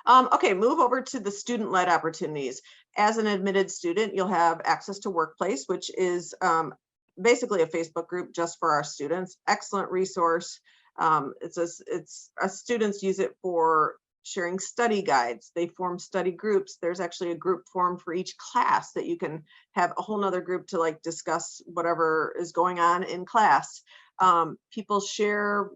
Okay, move over to the student-led opportunities. As an admitted student, you'll have access to Workplace, which is basically a Facebook group just for our students. Excellent resource. Students use it for sharing study guides. They form study groups. There's actually a group formed for each class that you can have a whole nother group to like discuss whatever is going on in class. People share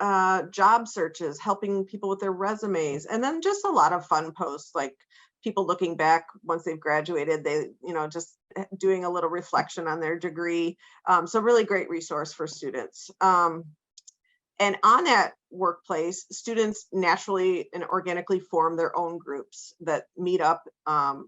job searches, helping people with their resumes, and then just a lot of fun posts like people looking back once they've graduated, they, just doing a little reflection on their degree. So really great resource for students. And on that workplace, students naturally and organically form their own groups that meet up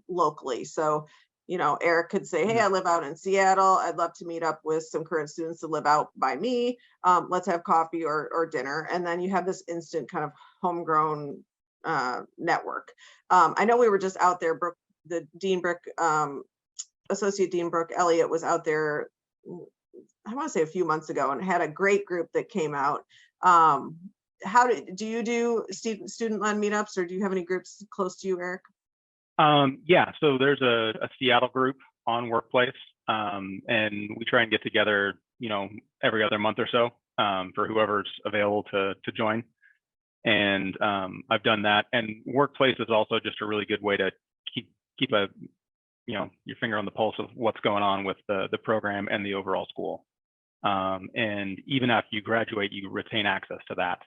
locally. So, Eric could say, hey, I live out in Seattle. I'd love to meet up with some current students that live out by me. Let's have coffee or dinner. And then you have this instant kind of homegrown network. I know we were just out there, Brooke, the Dean Brooke, Associate Dean Brooke Elliott was out there, I want to say a few months ago, and had a great group that came out. How do you do student-led meetups, or do you have any groups close to you, Eric? Yeah, so there's a Seattle group on Workplace, and we try and get together, every other month or so for whoever's available to join. And I've done that. And Workplace is also just a really good way to keep a, your finger on the pulse of what's going on with the program and the overall school. And even after you graduate, you retain access to that,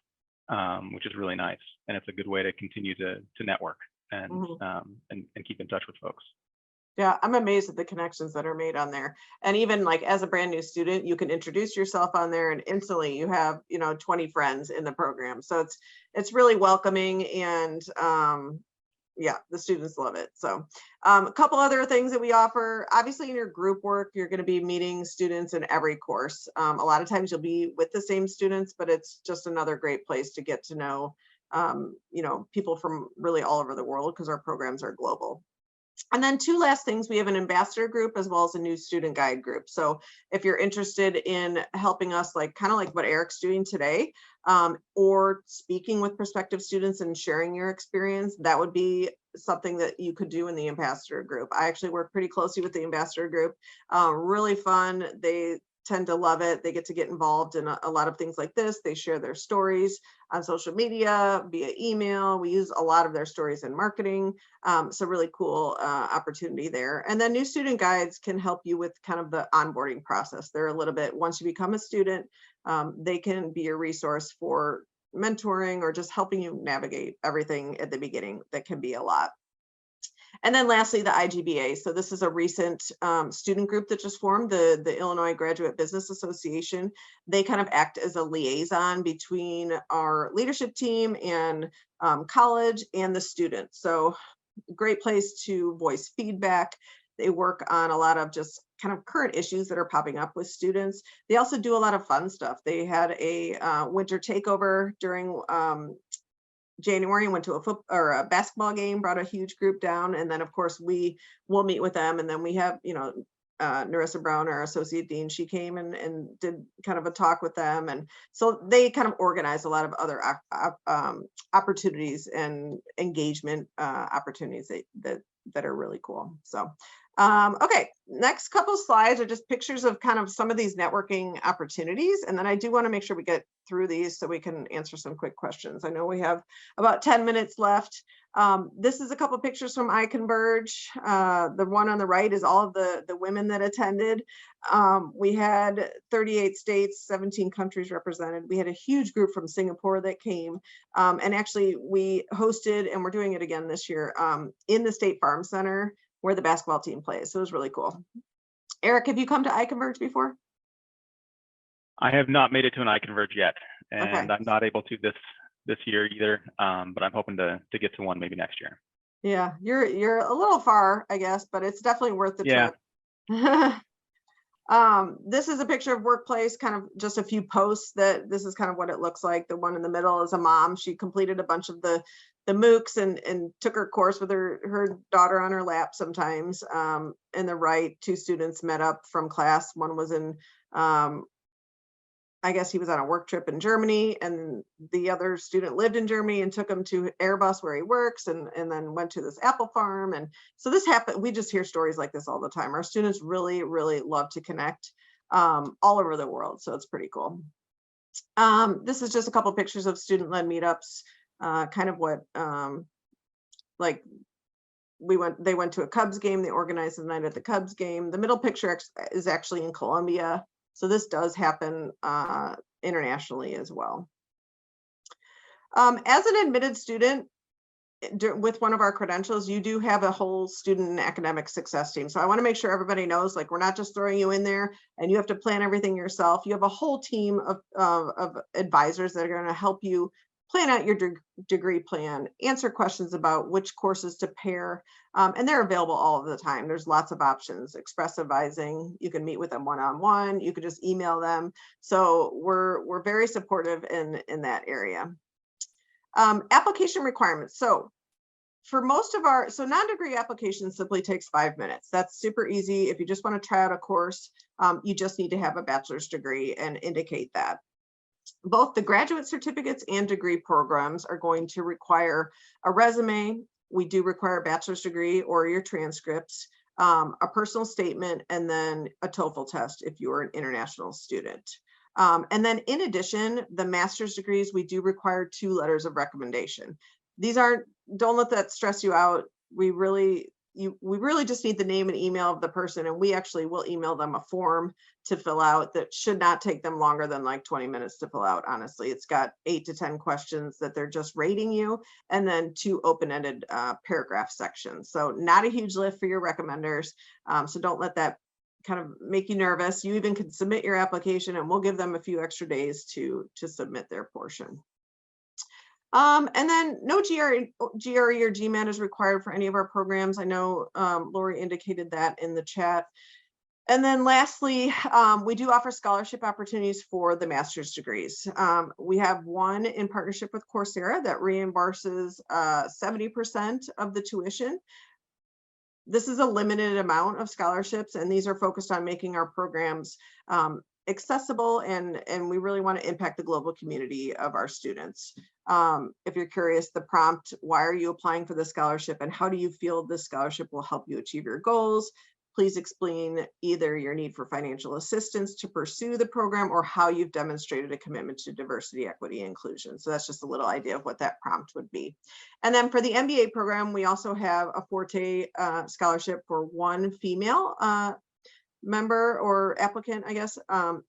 which is really nice. And it's a good way to continue to network and keep in touch with folks. Yeah, I'm amazed at the connections that are made on there. And even like as a brand new student, you can introduce yourself on there and instantly you have, 20 friends in the program. So it's really welcoming, and yeah, the students love it. So a couple other things that we offer, obviously in your group work, you're going to be meeting students in every course. A lot of times you'll be with the same students, but it's just another great place to get to know, people from really all over the world, because our programs are global. And then two last things, we have an ambassador group as well as a new student guide group. So if you're interested in helping us, kind of like what Eric's doing today, or speaking with prospective students and sharing your experience, that would be something that you could do in the ambassador group. I actually work pretty closely with the ambassador group. Really fun. They tend to love it. They get to get involved in a lot of things like this. They share their stories on social media, via email. We use a lot of their stories in marketing. So really cool opportunity there. And then new student guides can help you with kind of the onboarding process. They're a little bit, once you become a student, they can be a resource for mentoring or just helping you navigate everything at the beginning. That can be a lot. And then lastly, the IGBA. So this is a recent student group that just formed, the Illinois Graduate Business Association. They kind of act as a liaison between our leadership team and college and the students. So great place to voice feedback. They work on a lot of just kind of current issues that are popping up with students. They also do a lot of fun stuff. They had a winter takeover during January and went to a basketball game, brought a huge group down. And then of course we will meet with them. And then we have, Narissa Brown, our associate dean, she came and did kind of a talk with them. And so they kind of organize a lot of other opportunities and engagement opportunities that are really cool. So, okay, next couple slides are just pictures of kind of some of these networking opportunities. And then I do want to make sure we get through these so we can answer some quick questions. I know we have about 10 minutes left. This is a couple pictures from Converge. The one on the right is all of the women that attended. We had 38 states, 17 countries represented. We had a huge group from Singapore that came. And actually we hosted, and we're doing it again this year, in the State Farm Center where the basketball team plays. So it was really cool. Eric, have you come to Converge before? I have not made it to an Converge yet, and Okay. I'm not able to this year either. But I'm hoping to get to one maybe next year. Yeah, you're a little far, I guess, but it's definitely worth the trip. This is a picture of Workplace, kind of just a few posts that this is kind of what it looks like. The one in the middle is a mom. She completed a bunch of the MOOCs and took her course with her daughter on her lap sometimes. In the right, two students met up from class. One was in, I guess he was on a work trip in Germany, and the other student lived in Germany and took him to Airbus where he works, and then went to this apple farm. And so this happened. We just hear stories like this all the time. Our students really, really love to connect all over the world. So it's pretty cool. This is just a couple pictures of student-led meetups. kind of what, like they went to a Cubs game, they organized the night at the Cubs game. The middle picture is actually in Colombia. So this does happen internationally as well. As an admitted student, with one of our credentials, you do have a whole student and academic success team. So I want to make sure everybody knows, like, we're not just throwing you in there and you have to plan everything yourself. You have a whole team of advisors that are going to help you plan out your degree plan, answer questions about which courses to pair, and they're available all of the time. There's lots of options. Express advising, you can meet with them one-on-one, you could just email them. So we're very supportive in that area. Application requirements. So for most of our, non-degree application simply takes 5 minutes. That's super easy. If you just want to try out a course, you just need to have a bachelor's degree and indicate that. Both the graduate certificates and degree programs are going to require a resume. We do require a bachelor's degree or your transcripts, a personal statement, and then a TOEFL test if you're an international student. And then in addition, the master's degrees, we do require 2 letters of recommendation. These don't let that stress you out. We really just need the name and email of the person, and we actually will email them a form to fill out that should not take them longer than like 20 minutes to fill out. Honestly, it's got 8 to 10 questions that they're just rating you, and then 2 open-ended paragraph sections. So not a huge lift for your recommenders. So don't let that kind of make you nervous. You even can submit your application and we'll give them a few extra days to submit their portion. And then no GRE or GMAT is required for any of our programs. I know Lori indicated that in the chat. And then lastly, we do offer scholarship opportunities for the master's degrees. We have one in partnership with Coursera that reimburses 70% of the tuition. This is a limited amount of scholarships, and these are focused on making our programs accessible, and we really want to impact the global community of our students. If you're curious, the prompt, why are you applying for the scholarship and how do you feel this scholarship will help you achieve your goals? Please explain either your need for financial assistance to pursue the program or how you've demonstrated a commitment to diversity, equity, and inclusion. So that's just a little idea of what that prompt would be. And then for the MBA program, we also have a Forte scholarship for one female member or applicant, I guess,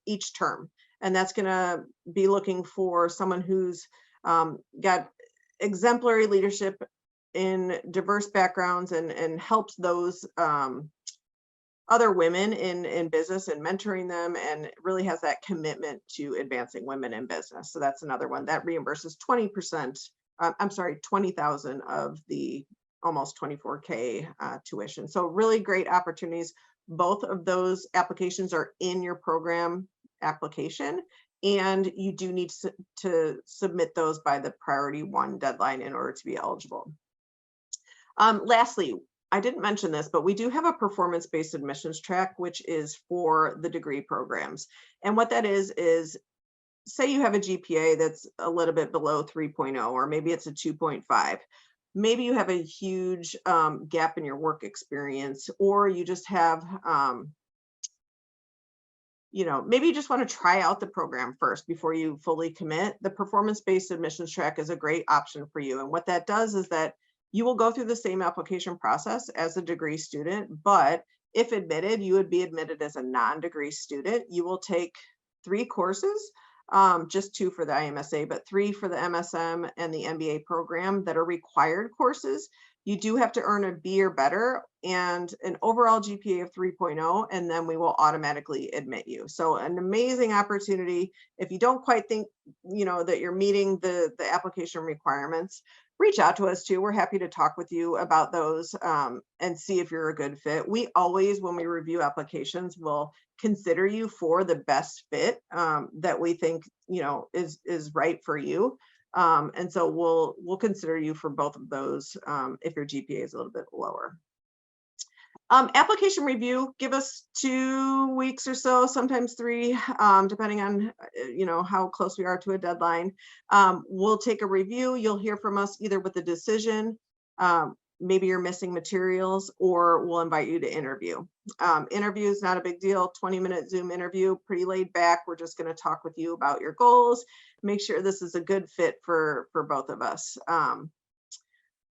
each term. And that's going to be looking for someone who's got exemplary leadership in diverse backgrounds and helps those other women in business and mentoring them, and really has that commitment to advancing women in business. So that's another one that reimburses 20%, I'm sorry, 20,000 of the almost 24K tuition. So really great opportunities. Both of those applications are in your program application, and you do need to submit those by the priority 1 deadline in order to be eligible. Lastly, I didn't mention this, but we do have a performance-based admissions track, which is for the degree programs. And what that is say you have a GPA that's a little bit below 3.0, or maybe it's a 2.5. Maybe you have a huge gap in your work experience, or you just have, maybe you just want to try out the program first before you fully commit. The performance-based admissions track is a great option for you. And what that does is that you will go through the same application process as a degree student, but if admitted, you would be admitted as a non-degree student. You will take 3 courses, just 2 for the IMSA, but 3 for the MSM and the MBA program that are required courses. You do have to earn a B or better and an overall GPA of 3.0, and then we will automatically admit you. So an amazing opportunity. If you don't quite think, that you're meeting the application requirements, reach out to us too. We're happy to talk with you about those and see if you're a good fit. We always, when we review applications, will consider you for the best fit that we think, is right for you. And so we'll consider you for both of those if your GPA is a little bit lower. Application review, give us 2 weeks or so, sometimes 3, depending on, how close we are to a deadline. We'll take a review. You'll hear from us either with the decision maybe you're missing materials, or we'll invite you to interview. Interview is not a big deal, 20-minute Zoom interview, pretty laid back. We're just going to talk with you about your goals, make sure this is a good fit for both of us.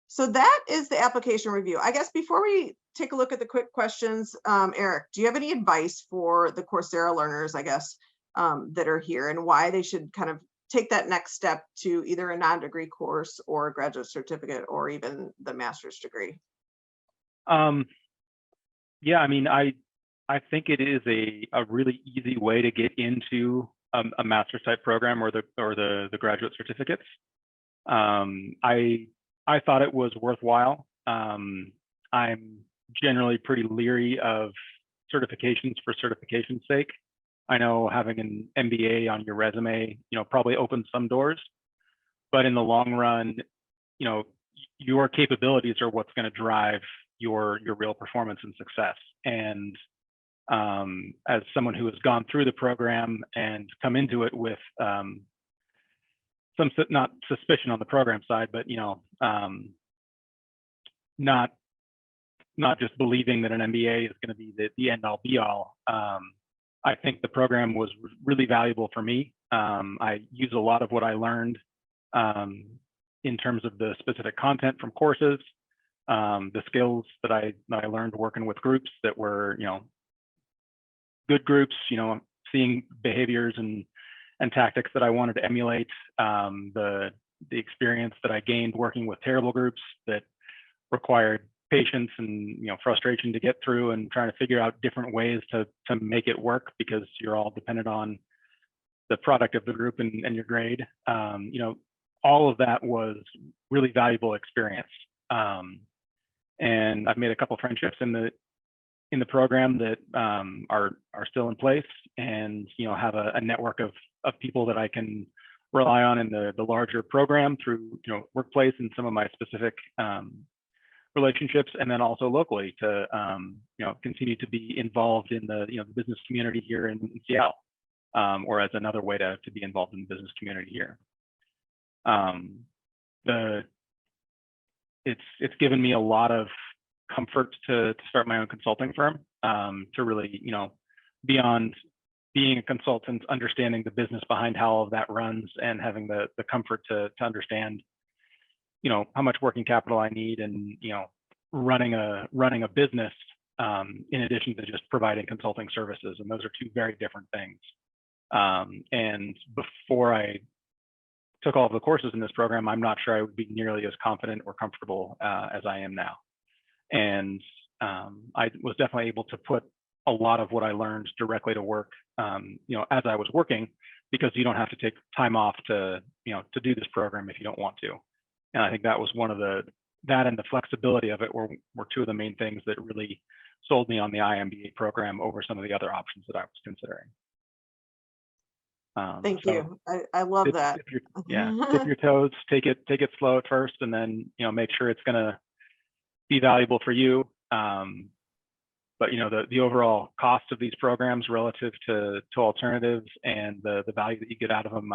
So that is the application review. I guess before we take a look at the quick questions, Eric, do you have any advice for the Coursera learners, I guess, that are here, and why they should kind of take that next step to either a non-degree course or a graduate certificate or even the master's degree? Yeah, I mean, I think it is a really easy way to get into a master's type program or the graduate certificates. I thought it was worthwhile. I'm generally pretty leery of certifications for certification's sake. I know having an MBA on your resume, probably opens some doors, but in the long run, your capabilities are what's going to drive your real performance and success. And as someone who has gone through the program and come into it with some not suspicion on the program side, but not just believing that an MBA is going to be the end all be all. I think the program was really valuable for me. I use a lot of what I learned in terms of the specific content from courses, the skills that I learned working with groups that were, good groups, seeing behaviors and tactics that I wanted to emulate, the experience that I gained working with terrible groups that required patience and frustration to get through, and trying to figure out different ways to make it work, because you're all dependent on the product of the group and your grade. All of that was really valuable experience. And I've made a couple friendships in the program that are still in place, and have a network of people that I can rely on in the larger program through workplace and some of my specific relationships, and then also locally to continue to be involved in the business community here in Seattle, or as another way to be involved in the business community here. It's given me a lot of comfort to start my own consulting firm, to really beyond being a consultant, understanding the business behind how all of that runs, and having the comfort to understand how much working capital I need, and running a business, in addition to just providing consulting services. And those are two very different things. And before I took all of the courses in this program, I'm not sure I would be nearly as confident or comfortable as I am now. And I was definitely able to put a lot of what I learned directly to work, as I was working, because you don't have to take time off to do this program if you don't want to. And I think that was one of that and the flexibility of it were two of the main things that really sold me on the IMBA program over some of the other options that I was considering. Thank you. I love that. Dip your toes, take it slow at first, and then make sure it's going to be valuable for you. But the overall cost of these programs relative to alternatives, and the value that you get out of them,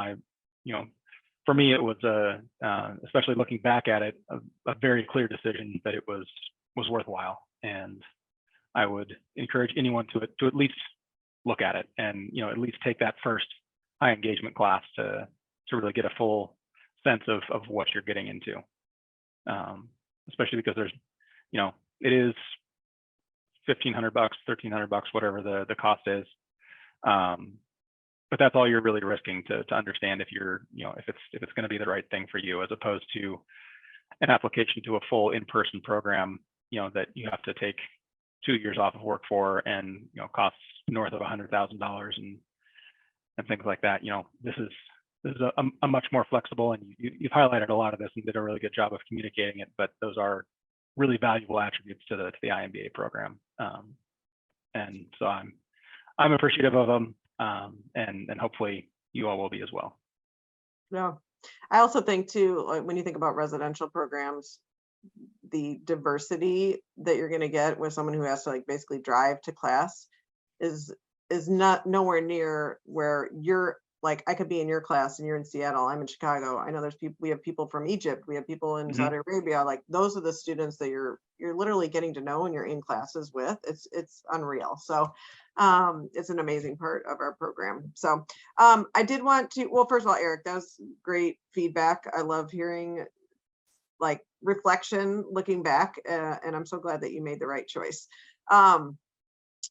for me, it was especially looking back at it, a very clear decision that it was worthwhile. And I would encourage anyone to at least look at it, and at least take that first high engagement class to really get a full sense of what you're getting into. Especially because there's, it is $1,500, $1,300, whatever the cost is. But that's all you're really risking to understand if you're, if it's going to be the right thing for you, as opposed to an application to a full in-person program, that you have to take 2 years off of work for, and costs north of $100,000 and things like that. This is a much more flexible, and you've highlighted a lot of this and did a really good job of communicating it. But those are really valuable attributes to the IMBA program, and so I'm appreciative of them, and hopefully you all will be as well. No, I also think too, like when you think about residential programs, the diversity that you're going to get with someone who has to basically drive to class is not nowhere near where you're like I could be in your class and you're in Seattle, I'm in Chicago. I know there's people, we have people from Egypt, we have people in Mhm. Saudi Arabia. Like those are the students that you're literally getting to know and you're in classes with. It's unreal. So it's an amazing part of our program. So I did want to, well, first of all, Eric, that was great feedback. I love hearing like reflection looking back, and I'm so glad that you made the right choice.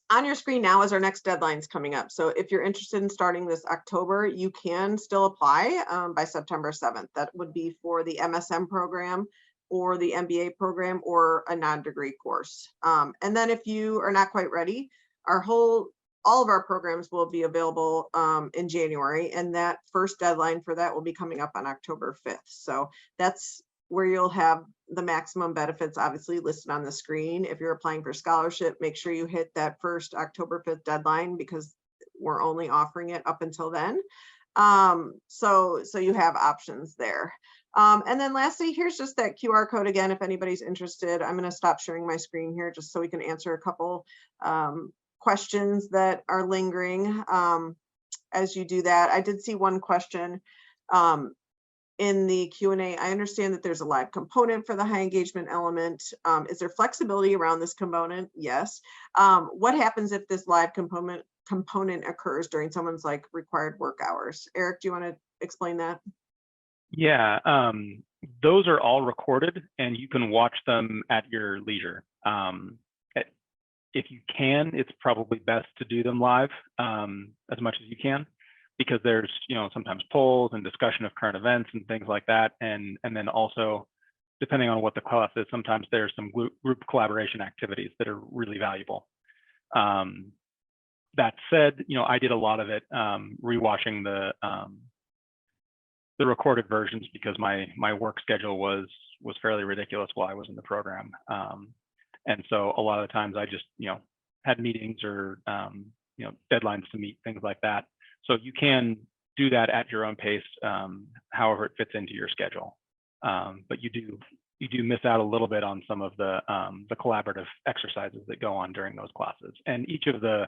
On your screen now is our next deadlines coming up. So if you're interested in starting this October, you can still apply by September 7th. That would be for the MSM program or the MBA program or a non-degree course. And then if you are not quite ready, all of our programs will be available in January, and that first deadline for that will be coming up on October 5th. So that's where you'll have the maximum benefits obviously listed on the screen. If you're applying for scholarship, make sure you hit that first October 5th deadline because we're only offering it up until then. So you have options there. And then lastly, here's just that QR code again, if anybody's interested. I'm gonna stop sharing my screen here just so we can answer a couple questions that are lingering as you do that. I did see one question in the Q&A. I understand that there's a live component for the high engagement element. Is there flexibility around this component? Yes. What happens if this live component occurs during someone's like required work hours? Eric, do you want to explain that? Yeah, those are all recorded and you can watch them at your leisure. If you can, it's probably best to do them live as much as you can, because there's, sometimes polls and discussion of current events and things like that. And then also, depending on what the class is, sometimes there's some group collaboration activities that are really valuable. That said, I did a lot of it rewatching the recorded versions because my work schedule was fairly ridiculous while I was in the program. And so a lot of the times I just, had meetings or, deadlines to meet, things like that. So you can do that at your own pace, however it fits into your schedule. But you do miss out a little bit on some of the collaborative exercises that go on during those classes. And each of the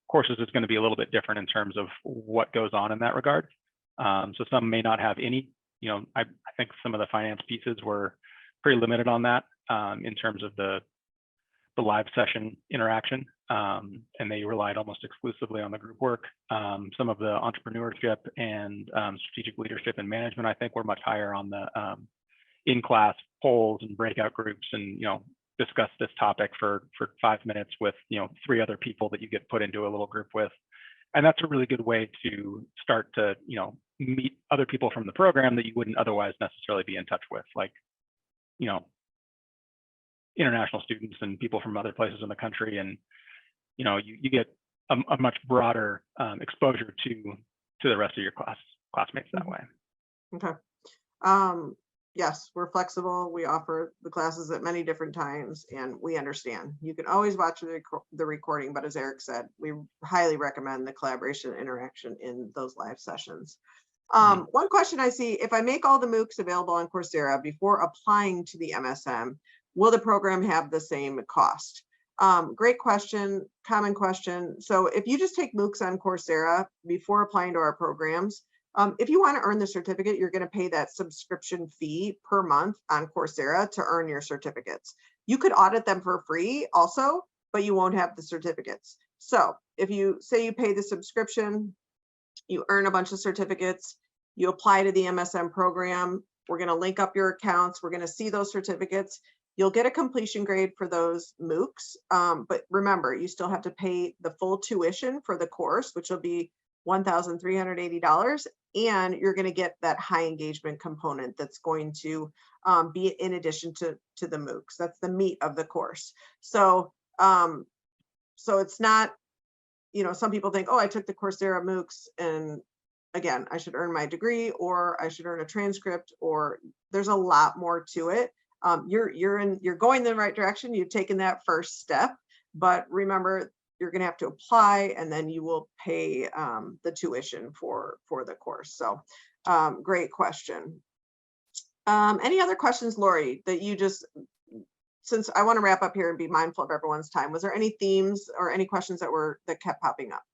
courses is going to be a little bit different in terms of what goes on in that regard. So some may not have any, I think some of the finance pieces were pretty limited on that in terms of the live session interaction, and they relied almost exclusively on the group work. Some of the entrepreneurship and strategic leadership and management, I think, were much higher on the in-class polls and breakout groups, and discuss this topic for 5 minutes with 3 other people that you get put into a little group with. And that's a really good way to start to meet other people from the program that you wouldn't otherwise necessarily be in touch with, like international students and people from other places in the country. And you get a much broader exposure to the rest of your classmates that way. Okay. Yes, we're flexible. We offer the classes at many different times, and we understand. You can always watch the recording, but as Eric said, we highly recommend the collaboration and interaction in those live sessions. One question I see: if I make all the MOOCs available on Coursera before applying to the MSM, will the program have the same cost? Great question, common question. So if you just take MOOCs on Coursera before applying to our programs, if you want to earn the certificate, you're going to pay that subscription fee per month on Coursera to earn your certificates. You could audit them for free also, but you won't have the certificates. So if you say you pay the subscription, you earn a bunch of certificates, you apply to the MSM program, we're going to link up your accounts, we're going to see those certificates. You'll get a completion grade for those MOOCs, but remember, you still have to pay the full tuition for the course, which will be $1,380, and you're going to get that high engagement component that's going to be in addition to the MOOCs. That's the meat of the course. So it's not, some people think, oh, I took the Coursera MOOCs and again, I should earn my degree, or I should earn a transcript, or there's a lot more to it. You're going in the right direction. You've taken that first step, but remember, you're going to have to apply, and then you will pay the tuition for the course. So great question. Any other questions, Lori, that you since I want to wrap up here and be mindful of everyone's time, was there any themes or any questions that kept popping up?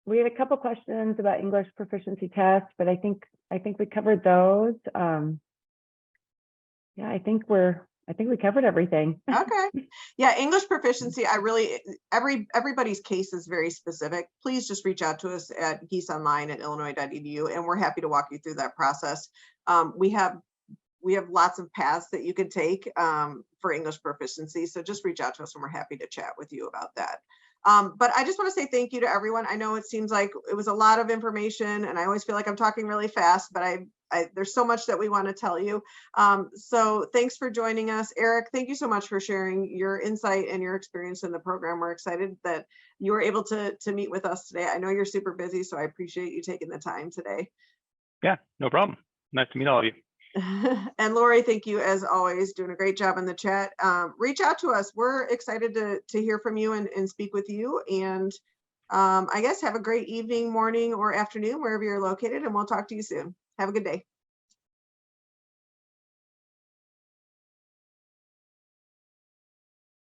we had a couple questions about English proficiency tests, but I think we covered those. Yeah, I think we covered everything. Okay. Yeah, English proficiency, I really, everybody's case is very specific. Please just reach out to us at Gies Online at illinois.edu, and we're happy to walk you through that process. We have lots of paths that you can take for English proficiency. So just reach out to us and we're happy to chat with you about that. But I just want to say thank you to everyone. I know it seems like it was a lot of information and I always feel like I'm talking really fast, but there's so much that we want to tell you. So thanks for joining us. Eric, thank you so much for sharing your insight and your experience in the program. We're excited that you were able to meet with us today. I know you're super busy, so I appreciate you taking the time today. Yeah, no problem. Nice to meet all of you. And Lori, thank you as always, doing a great job in the chat. Reach out to us. We're excited to hear from you and speak with you. And I guess have a great evening, morning, or afternoon, wherever you're located, and we'll talk to you soon. Have a good day.